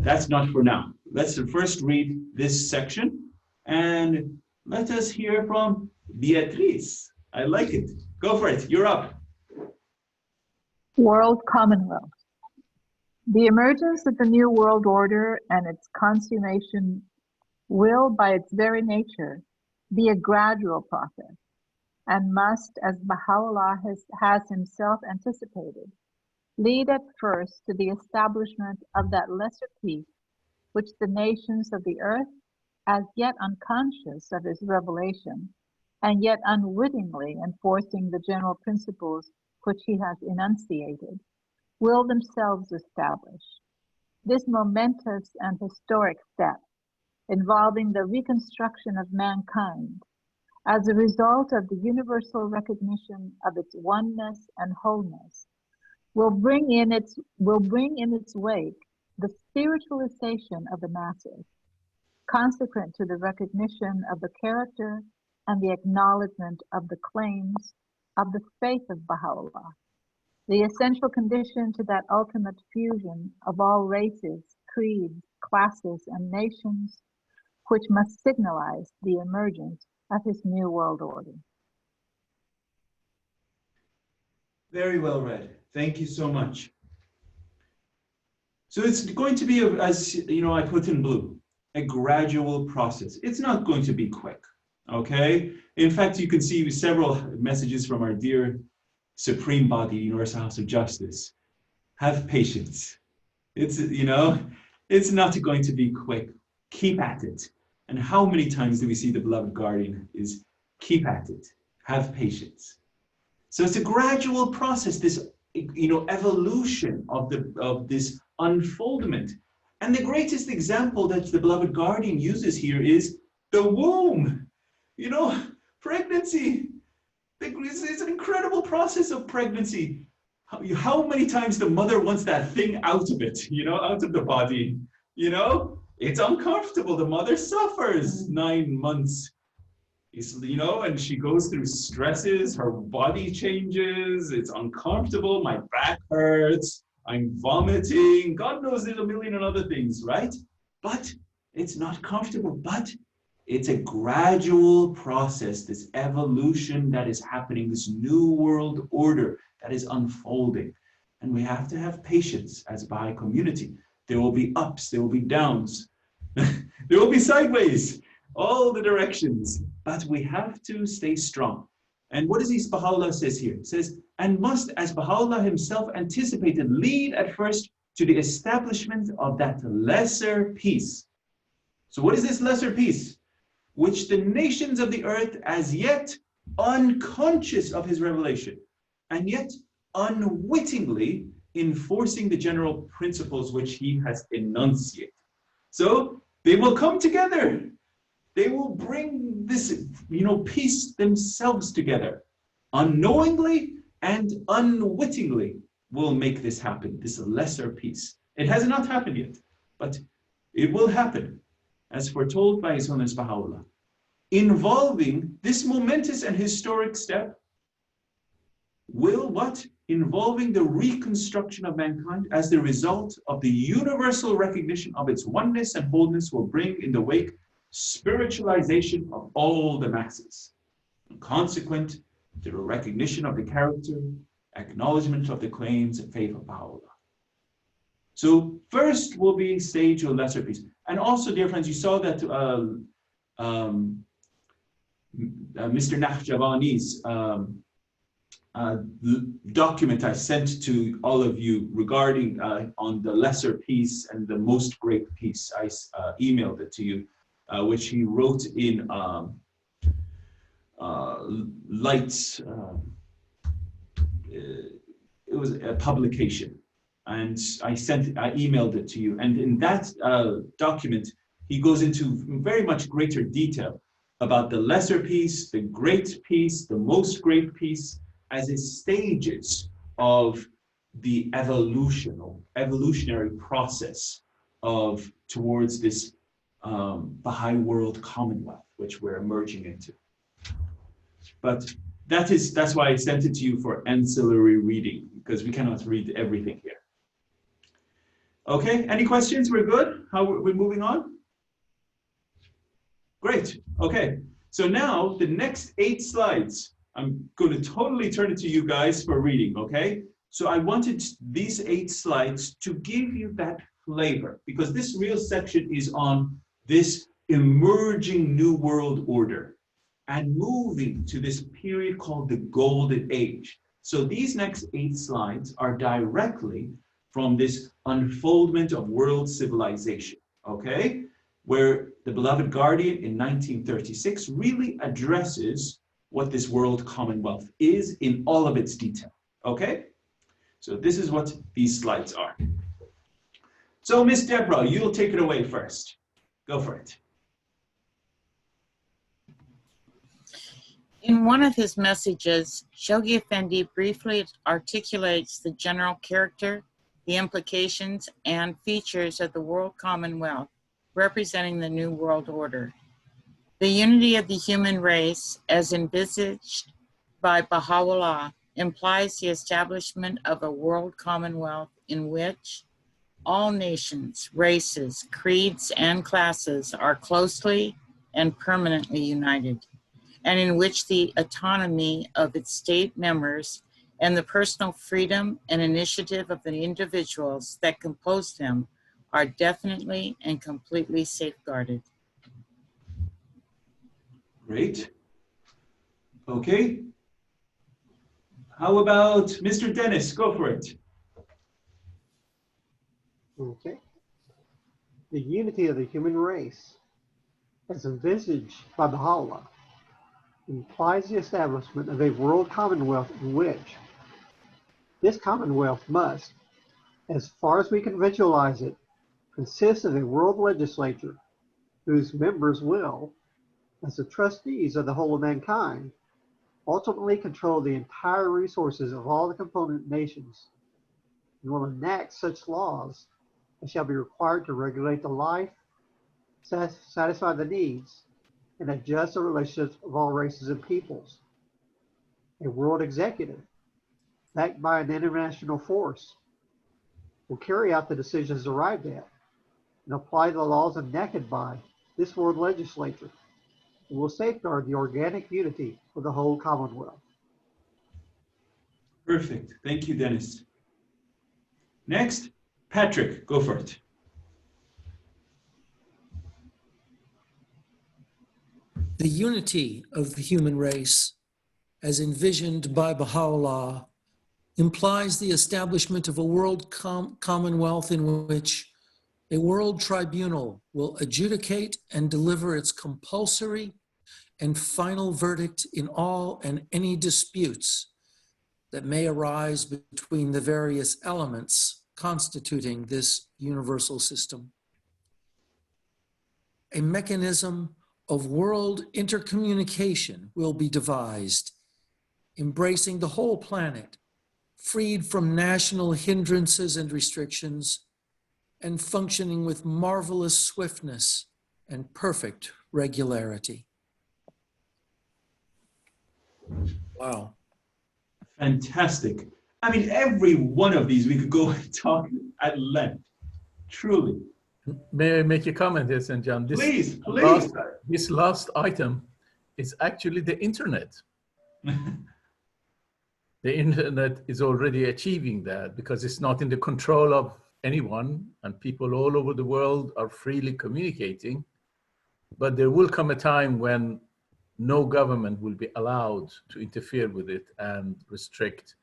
that's not for now. Let's first read this section, and let us hear from Beatriz. I like it. Go for it. You're up. World Commonwealth. The emergence of the New World Order and its consummation will, by its very nature, be a gradual process, and must, as Baha'u'llah has himself anticipated, lead at first to the establishment of that lesser peace which the nations of the earth, as yet unconscious of his revelation, and yet unwittingly enforcing the general principles which he has enunciated, will themselves establish. This momentous and historic step, involving the reconstruction of mankind, as a result of the universal recognition of its oneness and wholeness, will bring in its wake the spiritualization of the masses, consequent to the recognition of the character and the acknowledgement of the claims of the faith of Baha'u'llah, the essential condition to that ultimate fusion of all races, creeds, classes, and nations, which must signalize the emergence of his new world order. Very well read. Thank you so much. So it's going to be, as you know, I put in blue. a gradual process. It's not going to be quick, okay? In fact, you can see several messages from our dear Supreme Body, Universal House of Justice. Have patience. It's, you know, it's not going to be quick. Keep at it. And how many times do we see the beloved guardian is keep at it, have patience. So it's a gradual process, this, you know, evolution of this unfoldment. And the greatest example that the beloved guardian uses here is the womb. You know, pregnancy. It's an incredible process of pregnancy. How many times the mother wants that thing out of it, you know, out of the body, you know? It's uncomfortable. The mother suffers 9 months, you know, and she goes through stresses. Her body changes. It's uncomfortable. My back hurts. I'm vomiting. God knows there's a million and other things, right? But it's not comfortable. But it's a gradual process, this evolution that is happening, this new world order that is unfolding. And we have to have patience as a Baha'i community. There will be ups, there will be downs, there will be sideways, all the directions, but we have to stay strong. And what does Baha'u'llah says here? It says, and must, as Baha'u'llah himself anticipated, lead at first to the establishment of that lesser peace. So what is this lesser peace? Which the nations of the earth, as yet unconscious of his revelation, and yet unwittingly enforcing the general principles which he has enunciated. So they will come together. They will bring this, you know, peace themselves together. Unknowingly and unwittingly will make this happen, this lesser peace. It has not happened yet, but it will happen, as foretold by His Holiness Baha'u'llah, involving this momentous and historic step will what? Involving the reconstruction of mankind as the result of the universal recognition of its oneness and wholeness will bring in the wake spiritualization of all the masses, and consequent to the recognition of the character, acknowledgement of the claims and faith of Baha'u'llah. So first will be stage of lesser peace. And also, dear friends, you saw that Mr. Nahjavani's document I sent to all of you regarding on the lesser peace and the most great peace. I emailed it to you, which he wrote in Lights. It was a publication, and I emailed it to you. And in that document, he goes into very much greater detail about the lesser peace, the great peace, the most great peace, as its stages of the evolutionary process of towards this Baha'i world commonwealth, which we're emerging into. But that's why I sent it to you for ancillary reading, because we cannot read everything here. Okay, any questions? We're good? How we're moving on? Great, okay. So now the next 8 slides, I'm going to totally turn it to you guys for reading, okay? So I wanted these 8 slides to give you that flavor, because this real section is on this emerging new world order and moving to this period called the Golden Age. So these next 8 slides are directly from this unfoldment of world civilization, okay? Where the beloved guardian in 1936 really addresses what this world commonwealth is in all of its detail, okay? So this is what these slides are. So Miss Deborah, you'll take it away first. Go for it. In one of his messages, Shoghi Effendi briefly articulates the general character, the implications, and features of the world commonwealth representing the New World Order. The unity of the human race, as envisaged by Baha'u'llah, implies the establishment of a world commonwealth in which all nations, races, creeds, and classes are closely and permanently united, and in which the autonomy of its state members and the personal freedom and initiative of the individuals that compose them are definitely and completely safeguarded. Great. Okay. How about Mr. Dennis? Go for it. Okay. The unity of the human race, as envisaged by Baha'u'llah, implies the establishment of a world commonwealth in which this commonwealth must, as far as we can visualize it, consist of a world legislature whose members will, as the trustees of the whole of mankind, ultimately control the entire resources of all the component nations and will enact such laws as shall be required to regulate the life, satisfy the needs, and adjust the relationships of all races and peoples. A world executive, backed by an international force, will carry out the decisions arrived at and apply the laws enacted by this world legislature and will safeguard the organic unity of the whole Commonwealth. Perfect. Thank you, Dennis. Next, Patrick, go for it. The unity of the human race, as envisioned by Baha'u'llah, implies the establishment of a world commonwealth in which a world tribunal will adjudicate and deliver its compulsory and final verdict in all and any disputes that may arise between the various elements constituting this universal system. A mechanism of world intercommunication will be devised, embracing the whole planet, freed from national hindrances and restrictions, and functioning with marvelous swiftness and perfect regularity. Wow. Fantastic. I mean, every one of these we could go and talk at length, truly. May I make a comment here, St. John? Please. This last item is actually the internet. The internet is already achieving that because it's not in the control of anyone and people all over the world are freely communicating. But there will come a time when no government will be allowed to interfere with it and restrict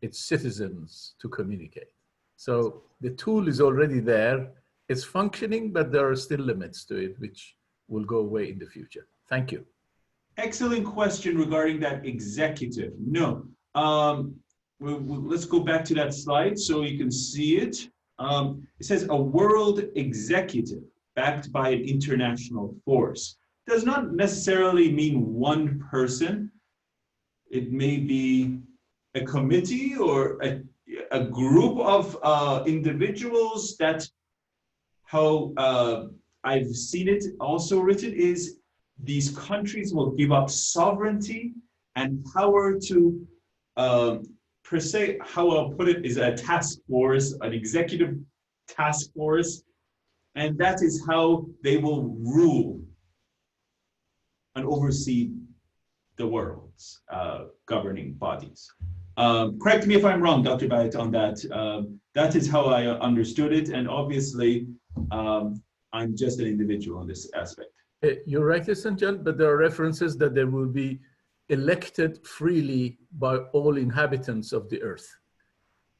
its citizens to communicate. So the tool is already there. It's functioning, but there are still limits to it, which will go away in the future. Thank you. Excellent question regarding that executive. No, let's go back to that slide so you can see it. It says a world executive backed by an international force. Does not necessarily mean one person. It may be a committee or a group of individuals. That how I've seen it also written is these countries will give up sovereignty and power to, per se, how I'll put it, is a task force, an executive task force, and that is how they will rule and oversee the world's governing bodies. Correct me if I'm wrong, Dr. Bayat, on that. That is how I understood it, and obviously, I'm just an individual in this aspect. You're right, St. John, but there are references that they will be elected freely by all inhabitants of the earth.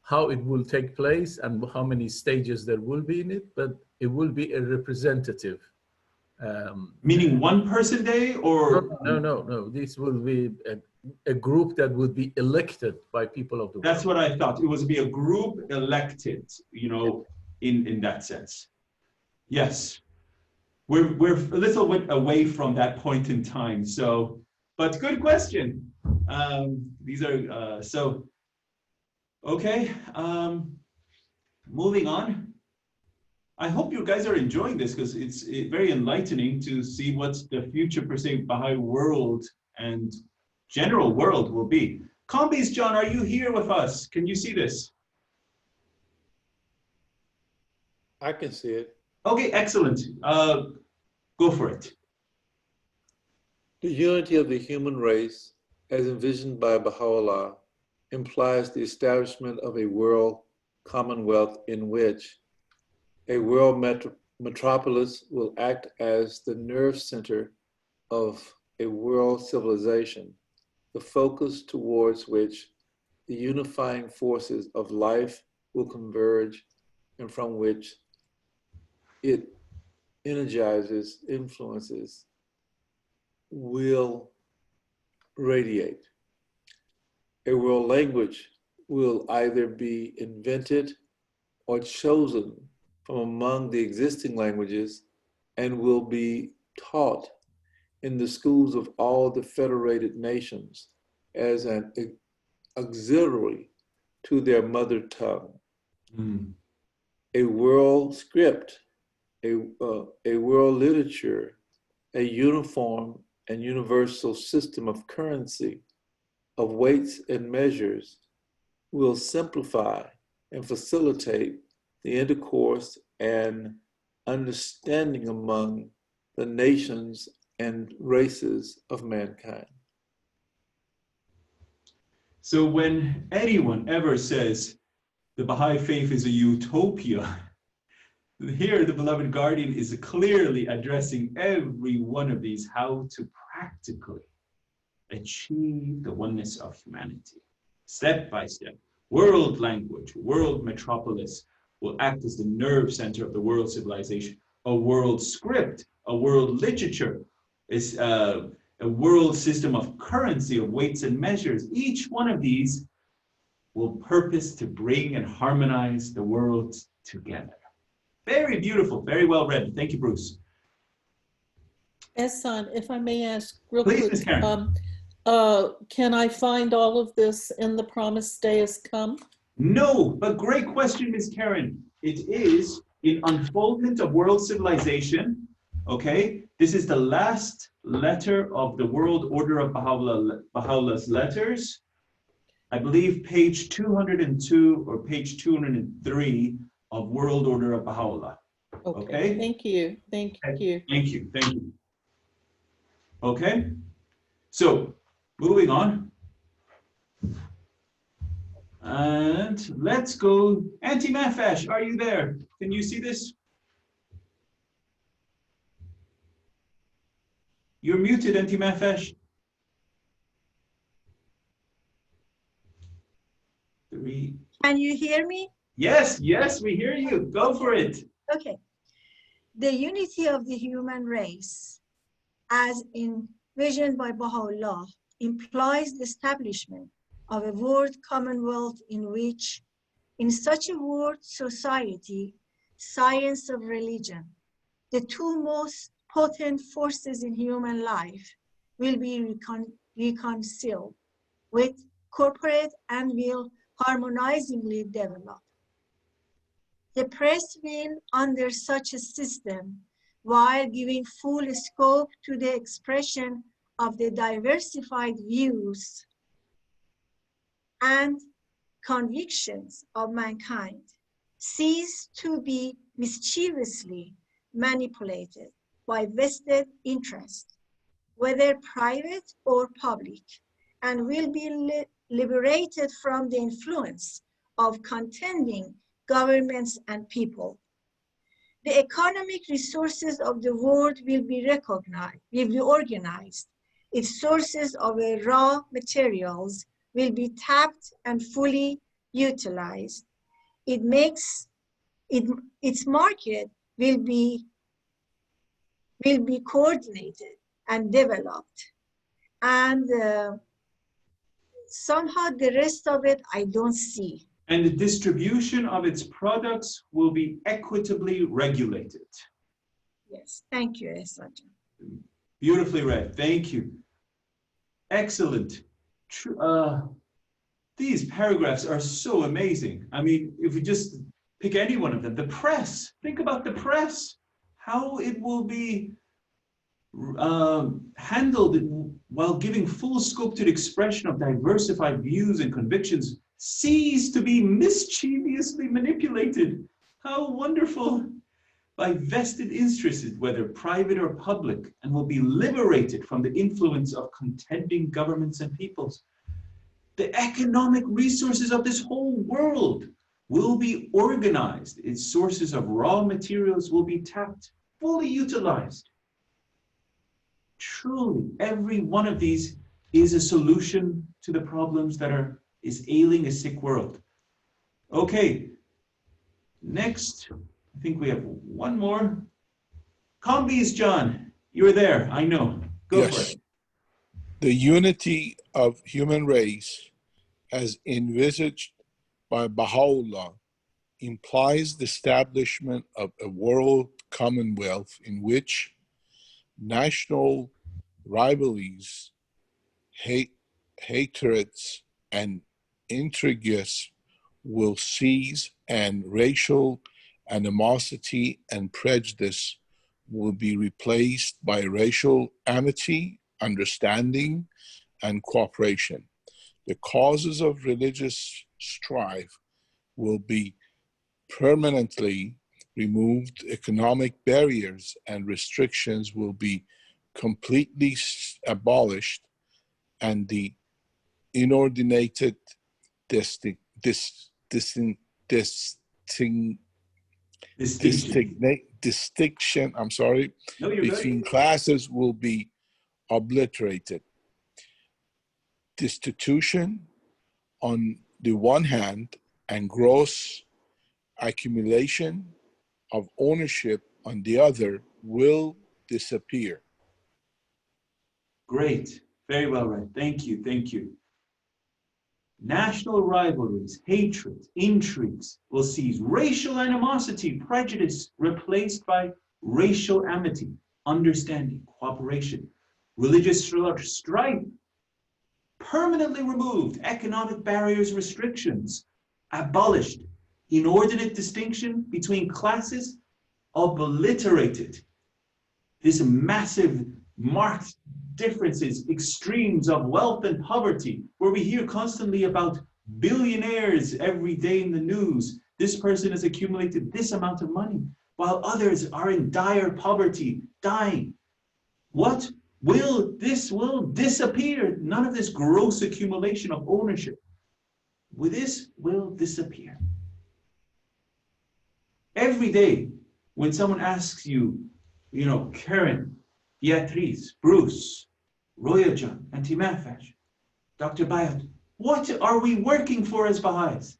How it will take place and how many stages there will be in it, but it will be a representative. Meaning one person day or? No. This will be a group that would be elected by people of the world. That's what I thought. It was be a group elected, you know, in that sense. Yes. We're a little bit away from that point in time. So, but good question. These are, so, okay. Moving on. I hope you guys are enjoying this because it's very enlightening to see what the future per se Baha'i world and general world will be. Combis, John, are you here with us? Can you see this? I can see it. Okay, excellent. Go for it. The unity of the human race, as envisioned by Baha'u'llah, implies the establishment of a world commonwealth in which A world metropolis will act as the nerve center of a world civilization, the focus towards which the unifying forces of life will converge and from which it energizes, influences, will radiate. A world language will either be invented or chosen from among the existing languages and will be taught in the schools of all the federated nations as an auxiliary to their mother tongue. A world script, a world literature, a uniform and universal system of currency, of weights and measures, will simplify and facilitate the intercourse and understanding among the nations and races of mankind. So when anyone ever says the Baha'i faith is a utopia, here the beloved guardian is clearly addressing every one of these, how to practically achieve the oneness of humanity. Step by step, world language, world metropolis will act as the nerve center of the world civilization. A world script, a world literature, is a world system of currency, of weights and measures. Each one of these will purpose to bring and harmonize the world together. Very beautiful, very well read. Thank you, Bruce. Ehsan, if I may ask real Please, quick, Ms. Karen. can I find all of this in the Promised Day Has Come? No, but great question, Ms. Karen. It is in Unfoldment of World Civilization, okay? This is the last letter of the World Order of Baha'u'llah's letters. I believe page 202 or page 203 of World Order of Baha'u'llah. Okay? Thank you. Thank you. Thank you. Thank you. Okay? So, moving on. And let's go. Auntie Mafash, are you there? Can you see this? You're muted, Auntie Mafash. 3. Can you hear me? Yes, yes, we hear you. Go for it. Okay. The unity of the human race, as envisioned by Baha'u'llah, implies the establishment of a world commonwealth in which, in such a world society, science of religion, the two most potent forces in human life, will be reconciled with corporate and will harmonizingly develop. The press will, under such a system, while giving full scope to the expression of the diversified views and convictions of mankind, cease to be mischievously manipulated by vested interests, whether private or public, and will be liberated from the influence of contending governments and people. The economic resources of the world will be organized. Its sources of raw materials will be tapped and fully utilized. Its market will be coordinated and developed. And somehow the rest of it I don't see. And the distribution of its products will be equitably regulated. Yes, thank you, Ehsan. Beautifully read, thank you. Excellent. These paragraphs are so amazing. I mean, if we just pick any one of them, the press, think about the press, how it will be handled while giving full scope to the expression of diversified views and convictions, cease to be mischievously manipulated. How wonderful. By vested interests, whether private or public, and will be liberated from the influence of contending governments and peoples. The economic resources of this whole world will be organized. Its sources of raw materials will be tapped, fully utilized. Truly, every one of these is a solution to the problems that is ailing a sick world. Okay, next, I think we have one more. Combies, John, you're there, I know. Go for it. The unity of human race, as envisaged by Baha'u'llah, implies the establishment of a world commonwealth in which national rivalries, hatreds, and intrigues will cease, and racial animosity and prejudice will be replaced by racial amity, understanding, and cooperation. The causes of religious strife will be permanently removed, economic barriers and restrictions will be completely abolished, and the inordinated distinction, between classes will be obliterated. Destitution on the one hand and gross accumulation of ownership on the other will disappear. Great, very well read. Thank you, thank you. National rivalries, hatred, intrigues will cease. Racial animosity, prejudice replaced by racial amity, understanding, cooperation. Religious strife permanently removed. Economic barriers, restrictions abolished. Inordinate distinction between classes obliterated. This massive marked differences, extremes of wealth and poverty, where we hear constantly about billionaires every day in the news. This person has accumulated this amount of money, while others are in dire poverty, dying. This will disappear. None of this gross accumulation of ownership. This will disappear. Every day, when someone asks you, Karen, Beatrice, Bruce, Royal John, Auntie Mafash, Dr. Bayan, what are we working for as Baha'is?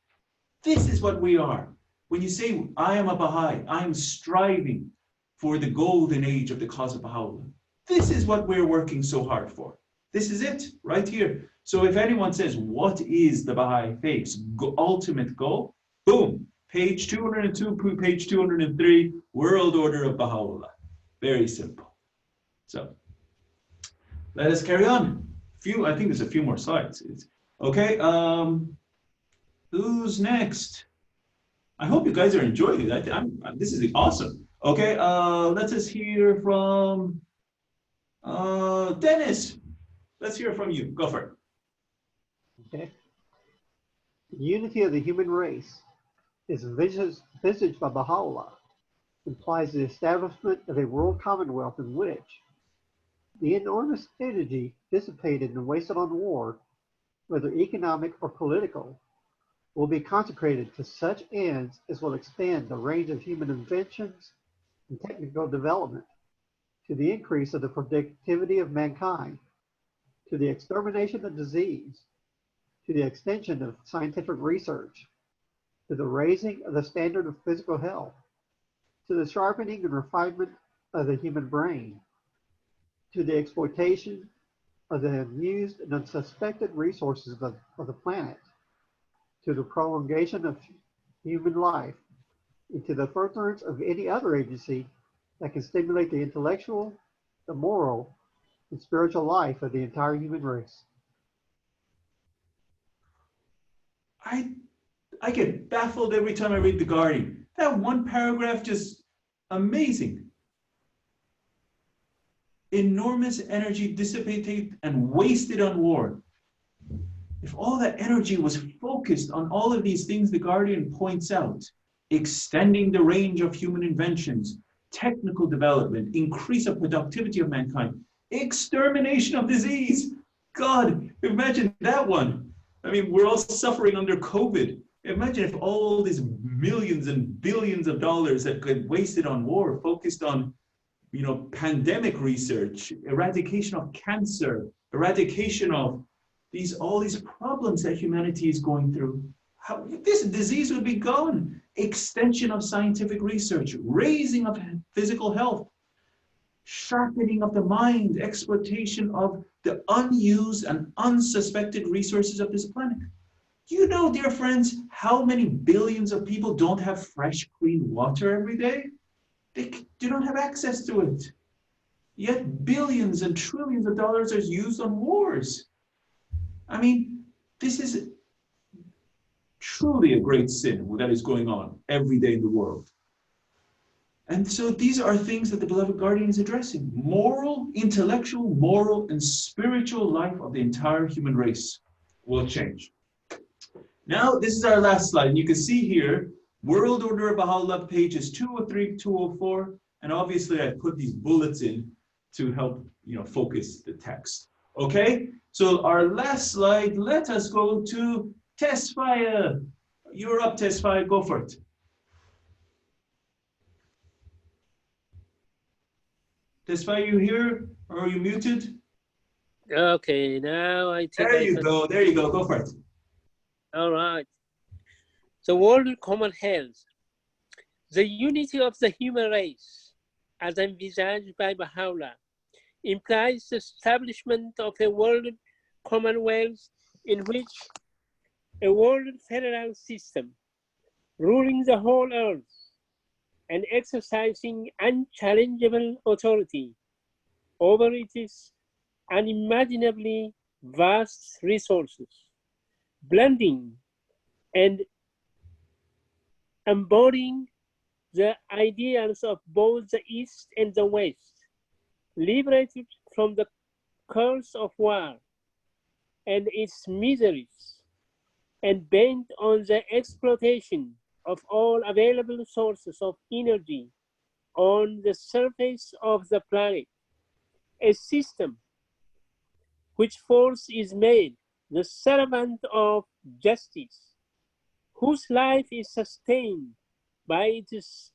This is what we are. When you say, I am a Baha'i, I am striving for the golden age of the cause of Baha'u'llah. This is what we're working so hard for. This is it, right here. So if anyone says, what is the Baha'i faith's ultimate goal? Boom, page 202, page 203, World Order of Baha'u'llah. Very simple. So let us carry on. I think there's a few more slides. Okay, who's next? I hope you guys are enjoying it. This is awesome. Okay, let us hear from Dennis. Let's hear from you. Go for it. Okay. The unity of the human race is envisaged by Baha'u'llah, implies the establishment of a world commonwealth in which the enormous energy dissipated and wasted on war, whether economic or political, will be consecrated to such ends as will expand the range of human inventions and technical development, to the increase of the productivity of mankind, to the extermination of disease, to the extension of scientific research, to the raising of the standard of physical health, to the sharpening and refinement of the human brain, to the exploitation of the unused and unsuspected resources of the planet, to the prolongation of human life, and to the furtherance of any other agency that can stimulate the intellectual, the moral, and spiritual life of the entire human race. I get baffled every time I read The Guardian. That one paragraph, just amazing. Enormous energy dissipated and wasted on war. If all that energy was focused on all of these things The Guardian points out, extending the range of human inventions, technical development, increase of productivity of mankind, extermination of disease. God, imagine that one. I mean, we're all suffering under COVID. Imagine if all these millions and billions of dollars that get wasted on war focused on, you know, pandemic research, eradication of cancer, eradication of all these problems that humanity is going through. How, this disease would be gone. Extension of scientific research, raising of physical health, sharpening of the mind, exploitation of the unused and unsuspected resources of this planet. Do you know, dear friends, how many billions of people don't have fresh, clean water every day? They do not have access to it. Yet billions and trillions of dollars are used on wars. I mean, this is truly a great sin that is going on every day in the world. And so these are things that the beloved guardian is addressing. Moral, intellectual, moral, and spiritual life of the entire human race will change. Now, this is our last slide. And you can see here, World Order of Baha'u'llah, pages 203, 204. And obviously, I put these bullets in to help, you know, focus the text. Okay? So our last slide, let us go to Tesfaya. You're up, Tesfaya. Go for it. Tesfaya, you here? Or are you muted? Okay, now I think there you go. There you go. Go for it. All right. The world common health. The unity of the human race, as envisaged by Baha'u'llah, implies the establishment of a world commonwealth in which a world federal system ruling the whole earth and exercising unchallengeable authority over its unimaginably vast resources, blending and embodying the ideals of both the East and the West, liberated from the curse of war and its miseries, and bent on the exploitation of all available sources of energy on the surface of the planet, a system which force is made the servant of justice, whose life is sustained by its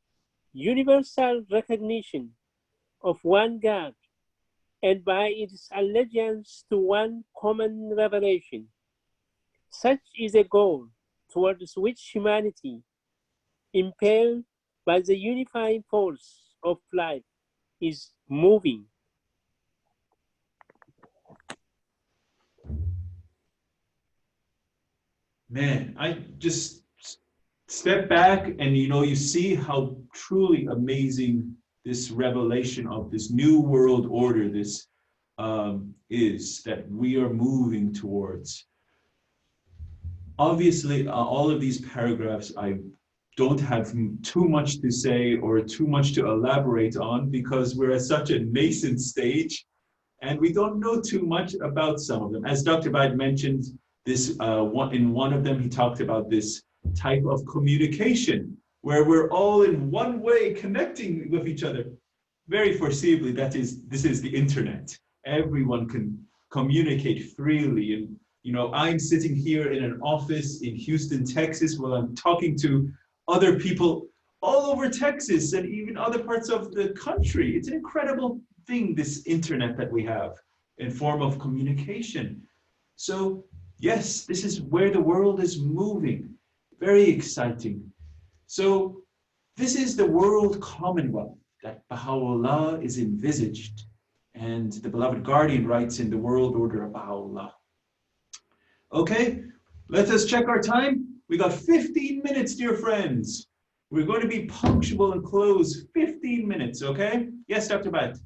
universal recognition of one God and by its allegiance to one common revelation. Such is a goal towards which humanity, impelled by the unifying force of life, is moving. Man, I just step back and, you know, you see how truly amazing this revelation of this new world order this is that we are moving towards. Obviously, all of these paragraphs, I don't have too much to say or too much to elaborate on because we're at such a nascent stage and we don't know too much about some of them. As Dr. Bayan mentioned, this in one of them, he talked about this type of communication where we're all in one way connecting with each other. Very foreseeably, this is the internet. Everyone can communicate freely. And, you know, I'm sitting here in an office in Houston, Texas, while I'm talking to other people all over Texas and even other parts of the country. It's an incredible thing, this internet that we have in form of communication. So yes, this is where the world is moving. Very exciting. So this is the world commonwealth that Baha'u'llah is envisaged. And the beloved guardian writes in the world order of Baha'u'llah. Okay, let us check our time. We got 15 minutes, dear friends. We're going to be punctual and close 15 minutes, okay? Yes, Dr. Bayan.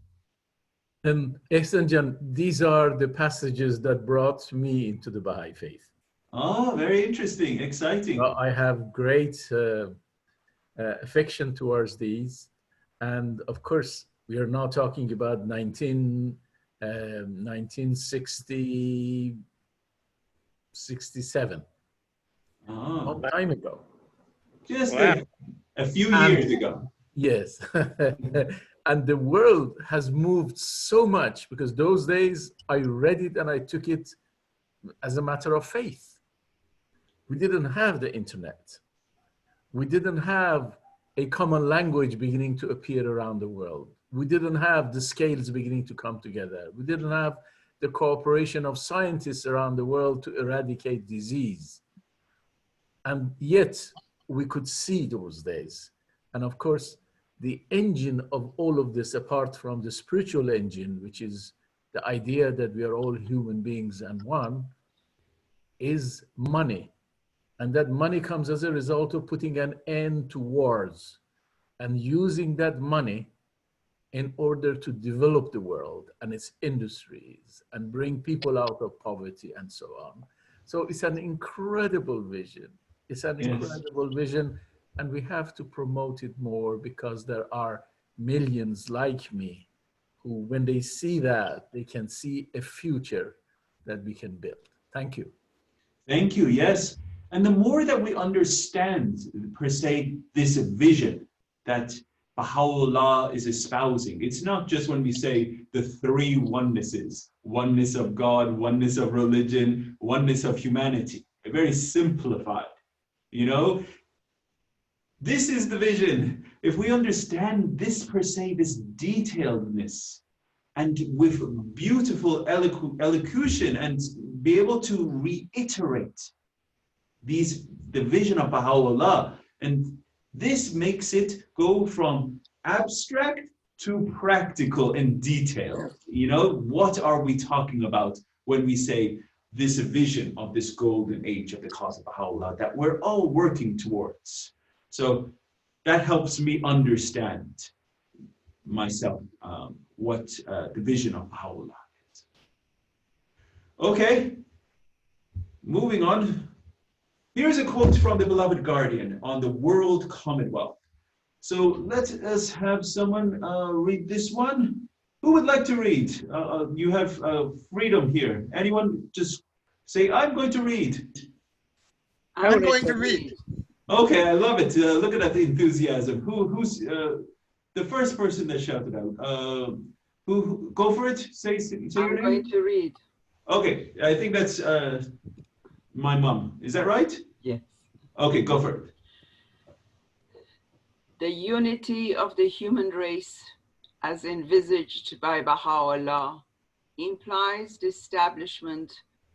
Extension, these are the passages that brought me into the Baha'i faith. Oh, very interesting, exciting. Well, I have great affection towards these. And of course, we are now talking about 1967. A long time ago. Just a few years ago. Yes. And the world has moved so much because those days I read it and I took it as a matter of faith. We didn't have the internet. We didn't have a common language beginning to appear around the world. We didn't have the scales beginning to come together. We didn't have the cooperation of scientists around the world to eradicate disease. And yet we could see those days. And of course, the engine of all of this, apart from the spiritual engine, which is the idea that we are all human beings and one, is money. And that money comes as a result of putting an end to wars and using that money in order to develop the world and its industries and bring people out of poverty and so on. So it's an incredible vision. It's an incredible vision, and we have to promote it more, because there are millions like me who, when they see that, they can see a future that we can build. Thank you. Thank you, yes. And the more that we understand, per se, this vision that Baha'u'llah is espousing, it's not just when we say the three onennesses, oneness of God, oneness of religion, oneness of humanity, very simplified, you know? This is the vision. If we understand this per se, this detailedness, and with beautiful elocution, and be able to reiterate the vision of Baha'u'llah, and this makes it go from abstract to practical and detailed. You know, what are we talking about when we say this vision of this golden age of the cause of Baha'u'llah that we're all working towards? So that helps me understand myself, what the vision of Baha'u'llah is. Okay, moving on. Here's a quote from the beloved guardian on the world commonwealth. So let us have someone read this one. Who would like to read? You have freedom here. Anyone just say, I'm going to read. I'm going to read. Okay, I love it. Look at that enthusiasm. Who's the first person that shouted out? Who go for it? Say your name. I'm going to read. Okay, I think that's my mom. Is that right? Yes. Okay, go for it. The unity of the human race, as envisaged by Baha'u'llah, implies the establishment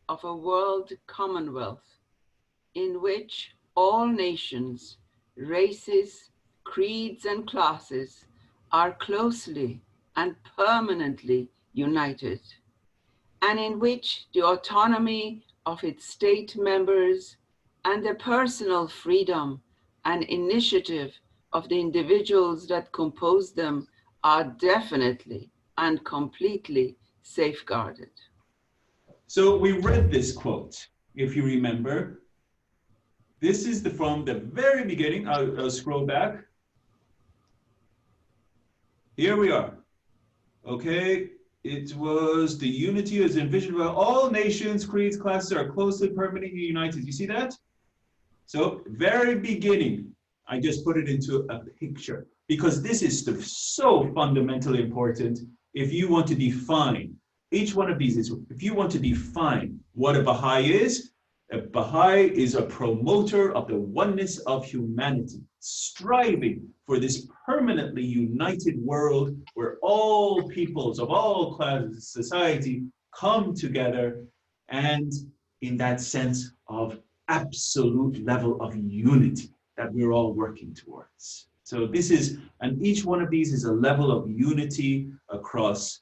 of a world commonwealth in which all nations, races, creeds, and classes are closely and permanently united, and in which the autonomy of its state members and the personal freedom and initiative of the individuals that compose them are definitely and completely safeguarded. So we read this quote, if you remember. This is from the very beginning. I'll scroll back. Here we are. Okay, it was the unity as envisioned by all nations, creeds, classes are closely, permanently united. You see that? So very beginning, I just put it into a picture, because this is so fundamentally important. If you want to define each one of these, if you want to define what a Baha'i is a promoter of the oneness of humanity, striving for this permanently united world where all peoples of all classes, society come together, and in that sense of absolute level of unity that we're all working towards. So this is, and each one of these is a level of unity across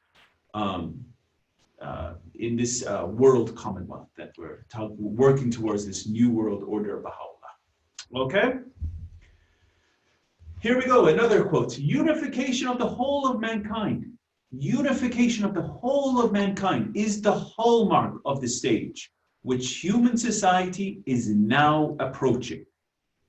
in this world commonwealth that we're working towards, this new world order of Baha'u'llah. Okay? Here we go, another quote. Unification of the whole of mankind. Unification of the whole of mankind is the hallmark of the stage which human society is now approaching.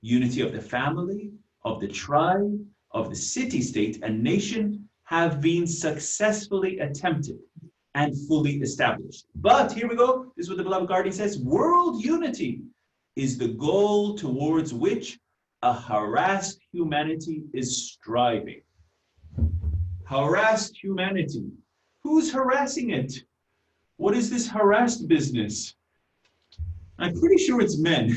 Unity of the family, of the tribe, of the city-state and nation have been successfully attempted and fully established. But here we go, this is what the beloved guardian says, world unity is the goal towards which a harassed humanity is striving. Harassed humanity. Who's harassing it? What is this harassed business? I'm pretty sure it's men.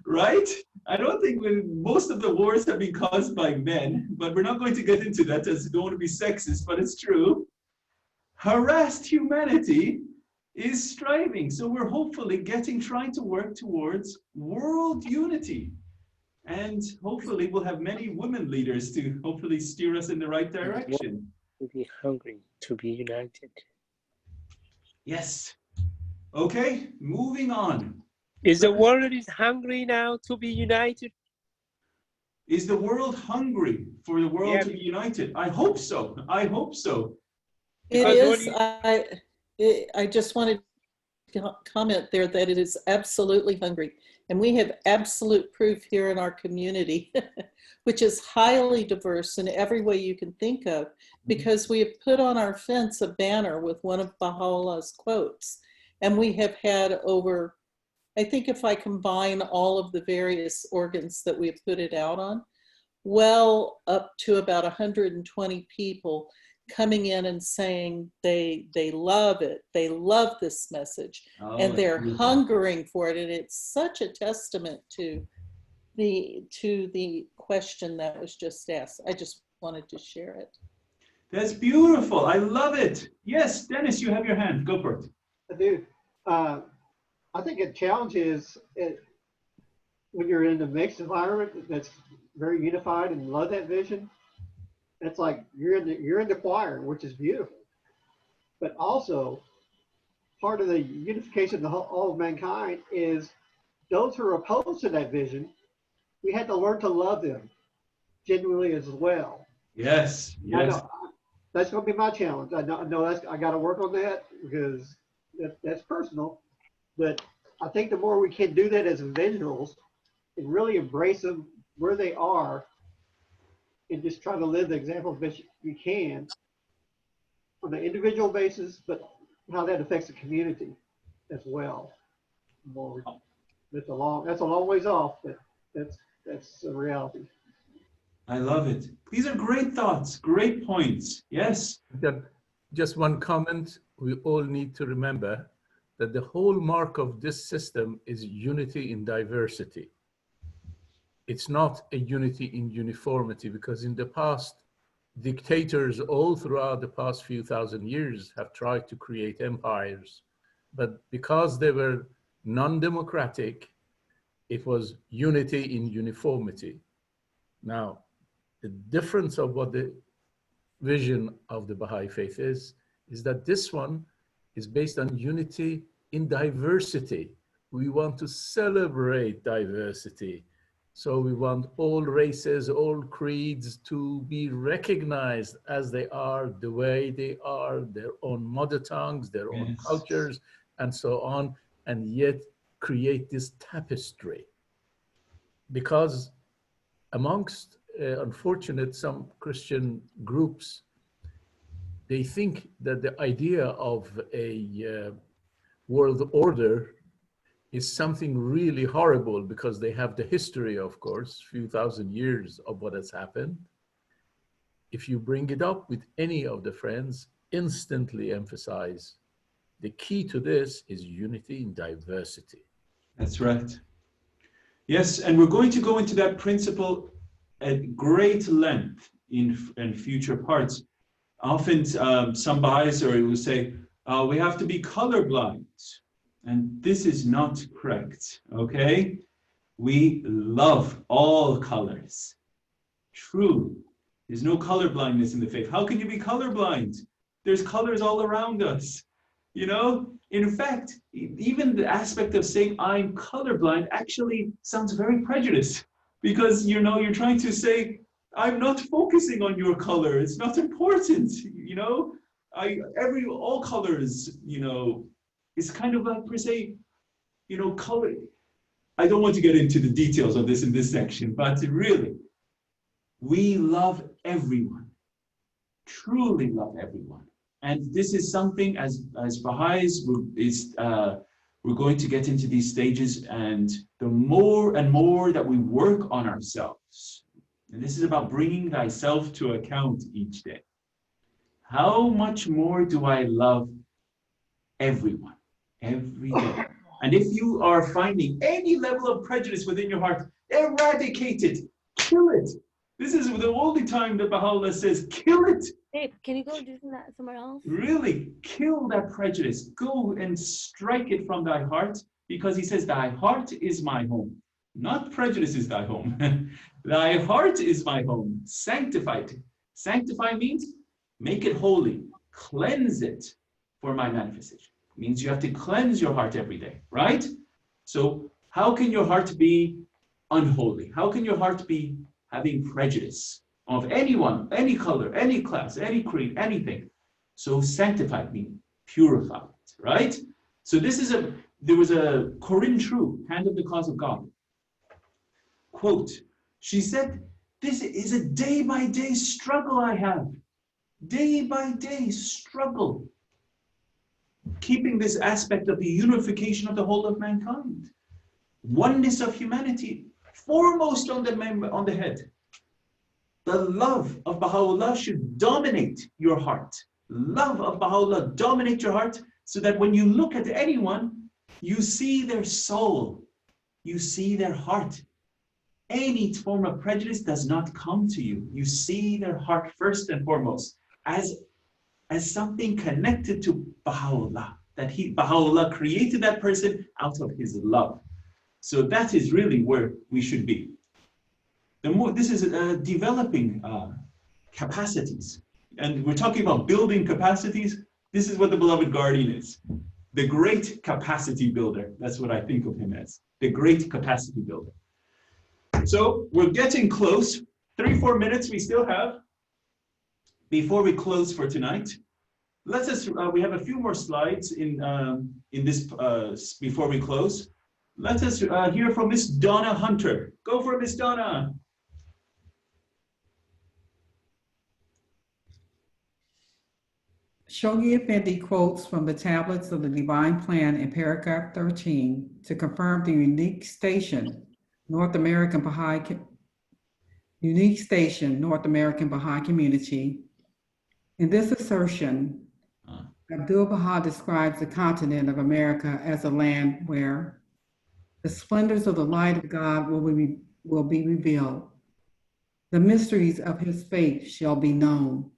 Right? I don't think most of the wars have been caused by men, but we're not going to get into that as we don't want to be sexist, but it's true. Harassed humanity is striving. So we're hopefully trying to work towards world unity. And hopefully we'll have many women leaders to hopefully steer us in the right direction. To be hungry, to be united. Yes. Okay, moving on. Is the world hungry now to be united? Is the world hungry for the world to be united? I hope so. I hope so. It is. I just wanted to comment there that it is absolutely hungry. And we have absolute proof here in our community, which is highly diverse in every way you can think of, because we have put on our fence a banner with one of Baha'u'llah's quotes. And we have had over, I think if I combine all of the various organs that we've put it out on, well up to about 120 people coming in and saying they love it, they love this message, and they're hungering for it. And it's such a testament to the question that was just asked. I just wanted to share it. That's beautiful. I love it. Yes, Dennis, you have your hand. Go for it. I do. I think a challenge is when you're in a mixed environment that's very unified and love that vision. It's like you're in the choir, which is beautiful. But also, part of the unification of all of mankind is those who are opposed to that vision. We had to learn to love them genuinely as well. Yes. Yes. That's going to be my challenge. I know I got to work on that because that's personal. But I think the more we can do that as individuals and really embrace them where they are, and just try to live the example as best you can on an individual basis, but how that affects the community as well. That's a long ways off, but that's a reality. I love it. These are great thoughts, great points. Yes. Just one comment. We all need to remember that the whole mark of this system is unity in diversity. It's not a unity in uniformity, because in the past, dictators all throughout the past few thousand years have tried to create empires. But because they were non-democratic, it was unity in uniformity. Now, the difference of what the vision of the Baha'i faith is that this one is based on unity in diversity. We want to celebrate diversity. So we want all races, all creeds to be recognized as they are, the way they are, their own mother tongues, their own cultures, and so on, and yet create this tapestry. Because amongst, unfortunate, some Christian groups, they think that the idea of a world order is something really horrible, because they have the history, of course, few thousand years of what has happened. If you bring it up with any of the friends, instantly emphasize the key to this is unity in diversity. That's right. Yes, and we're going to go into that principle at great length in future parts. Often some Baha'is will say, we have to be colorblind. And this is not correct, okay? We love all colors. True. There's no color blindness in the faith. How can you be colorblind? There's colors all around us, you know? In fact, even the aspect of saying I'm colorblind actually sounds very prejudiced, because, you know, you're trying to say, I'm not focusing on your color. It's not important, you know? All colors, you know, it's kind of like, per se, you know, color. I don't want to get into the details of this in this section, but really, we love everyone, truly love everyone. And this is something as Baha'is, we're going to get into these stages, and the more and more that we work on ourselves, and this is about bringing thyself to account each day. How much more do I love everyone, every day. And if you are finding any level of prejudice within your heart, eradicate it, kill it. This is the only time that Baha'u'llah says, kill it. Hey, can you go do that somewhere else? Really, kill that prejudice. Go and strike it from thy heart, because he says, thy heart is my home. Not prejudice is thy home. Thy heart is my home. Sanctify it. Sanctify means make it holy. Cleanse it for my manifestation. It means you have to cleanse your heart every day, right? So how can your heart be unholy? How can your heart be having prejudice of anyone, any color, any class, any creed, anything? So sanctify it means purify it, right? So there was a Corinne True, Hand of the Cause of God. Quote, she said, this is a day-by-day struggle I have. Day-by-day struggle. Keeping this aspect of the unification of the whole of mankind. Oneness of humanity, foremost on the head. The love of Baha'u'llah should dominate your heart. Love of Baha'u'llah dominate your heart, so that when you look at anyone, you see their soul. You see their heart. Any form of prejudice does not come to you. You see their heart first and foremost as something connected to Baha'u'llah, that Baha'u'llah created that person out of his love. So that is really where we should be. This is developing capacities. And we're talking about building capacities. This is what the beloved guardian is. The great capacity builder. That's what I think of him as. The great capacity builder. So we're getting close. 3-4 minutes we still have before we close for tonight. We have a few more slides in this before we close. Let us hear from Miss Donna Hunter. Go for it, Miss Donna. Shoghi Effendi quotes from the tablets of the Divine Plan in paragraph 13 to confirm the unique station North American Baha'i community. In this assertion, Abdul-Baha describes the continent of America as a land where the splendors of the light of God will be revealed. The mysteries of his faith shall be known.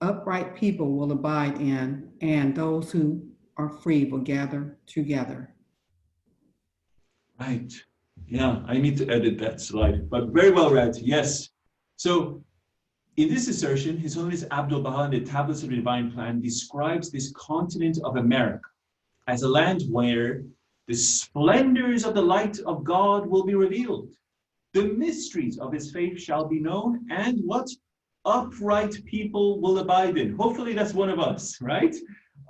Upright people will abide in, and those who are free will gather together. Right. Yeah, I need to edit that slide, but very well read. Yes. So in this assertion, His Holiness Abdul-Baha in the Tablets of the Divine Plan describes this continent of America as a land where the splendors of the light of God will be revealed. The mysteries of his faith shall be known, and what? Upright people will abide in. Hopefully that's one of us, right?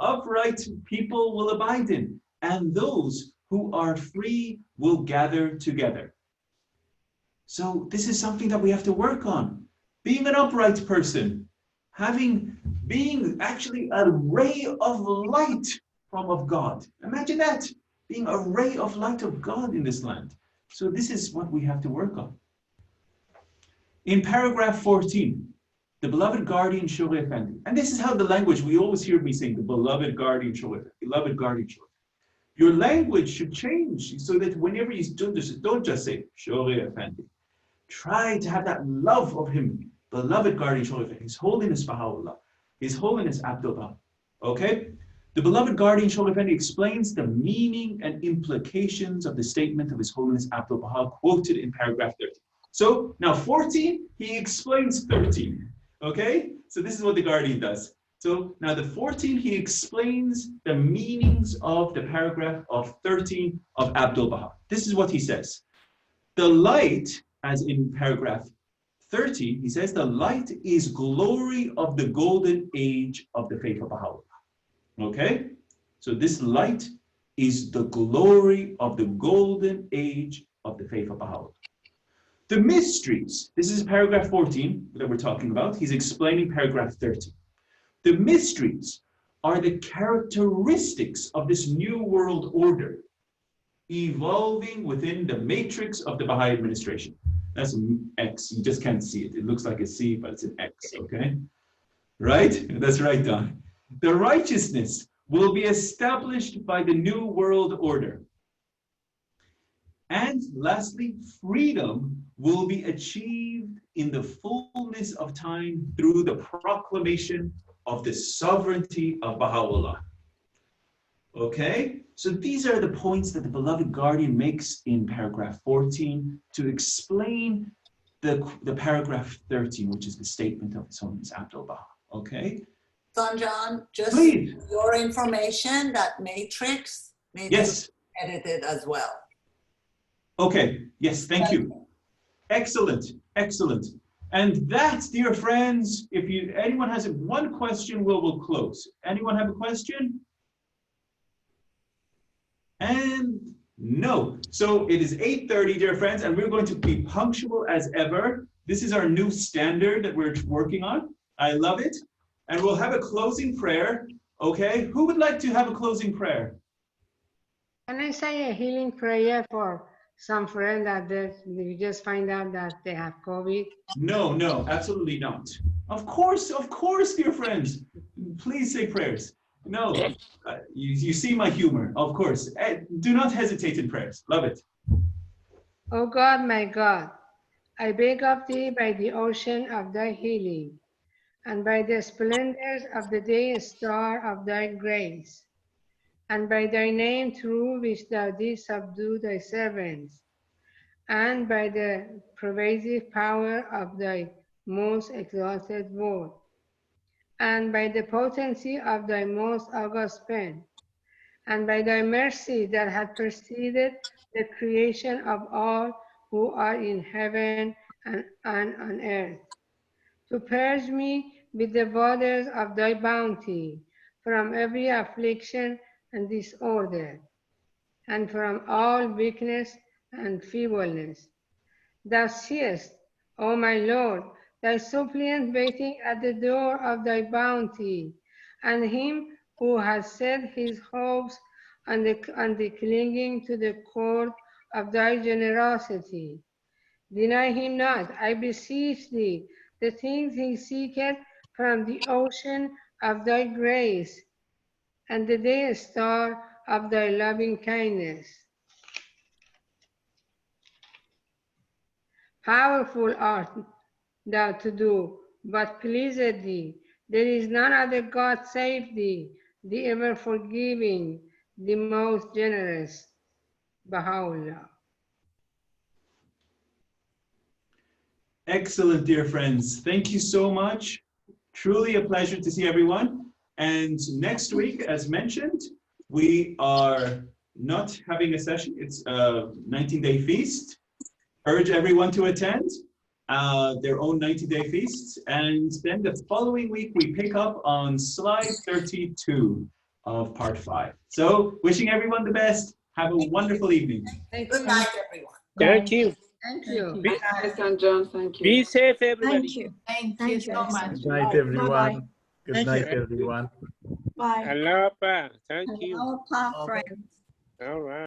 Upright people will abide in, and those who are free will gather together. So this is something that we have to work on. Being an upright person, being actually a ray of light of God. Imagine that, being a ray of light of God in this land. So this is what we have to work on. In paragraph 14, the beloved guardian Shoghi Effendi, and this is how the language, we always hear me saying, the beloved guardian Shoghi Effendi, beloved guardian Shoghi. Your language should change so that whenever you do this, don't just say Shoghi Effendi. Try to have that love of him, beloved guardian Shoghi Effendi, His Holiness Baha'u'llah, His Holiness Abdul-Baha. Okay? The beloved guardian Shoghi Effendi explains the meaning and implications of the statement of His Holiness Abdul-Baha quoted in paragraph 13. So now 14, he explains 13. Okay? So this is what the guardian does. So now the 14, he explains the meanings of the paragraph of 13 of Abdul-Baha. This is what he says. The light, as in paragraph 13, he says, the light is glory of the golden age of the faith of Baha'u'llah. Okay? So this light is the glory of the golden age of the faith of Baha'u'llah. The mysteries, this is paragraph 14 that we're talking about. He's explaining paragraph 13. The mysteries are the characteristics of this new world order, evolving within the matrix of the Baha'i administration. That's an X, you just can't see it. It looks like a C, but it's an X, okay? Right? That's right, Don. The righteousness will be established by the New World Order. And lastly, freedom will be achieved in the fullness of time through the proclamation of the sovereignty of Baha'u'llah. Okay, so these are the points that the beloved guardian makes in paragraph 14 to explain the paragraph 13, which is the statement of His Holiness Abdu'l-Baha. Okay? Sanjan, just Please. for your information, that matrix may be edited as well. Okay, yes, thank you. Excellent, excellent. And that, dear friends, if anyone has one question, we'll close. Anyone have a question? And no. So it is 8:30, dear friends, and we're going to be punctual as ever. This is our new standard that we're working on. I love it. And we'll have a closing prayer. Okay, who would like to have a closing prayer? Can I say a healing prayer for some friend that we just find out that they have COVID? No, no, absolutely not. Of course, dear friends. Please say prayers. No, you see my humor, of course. Do not hesitate in prayers. Love it. O God, my God, I beg of thee by the ocean of thy healing, and by the splendors of the day star of thy grace, and by thy name through which thou didst subdue thy servants, and by the pervasive power of thy most exalted word, and by the potency of thy most august pen, and by thy mercy that had preceded the creation of all who are in heaven and on earth, to purge me with the waters of thy bounty from every affliction and disorder, and from all weakness and feebleness. Thou seest, O my Lord, thy suppliant waiting at the door of thy bounty, and him who has set his hopes on the clinging to the cord of thy generosity. Deny him not, I beseech thee, the things he seeketh from the ocean of thy grace, and the day star of thy loving kindness. Powerful art thou to do what pleaseth thee. There is none other God save thee, the ever forgiving, the most generous, Baha'u'llah. Excellent, dear friends. Thank you so much. Truly a pleasure to see everyone. And next week, as mentioned, we are not having a session. It's a 19-day feast. Urge everyone to attend their own 90-day feasts. And then the following week, we pick up on slide 32 of part 5. So wishing everyone the best. Have a wonderful evening. Good night, everyone. Thank you. Thank you. Good night, St. John. Thank you. Be safe, everybody. Thank you. Thank you so much. Good night, everyone. Good Thank night, you. everyone. Bye. Aloha. Thank you. Aloha, friends. All right.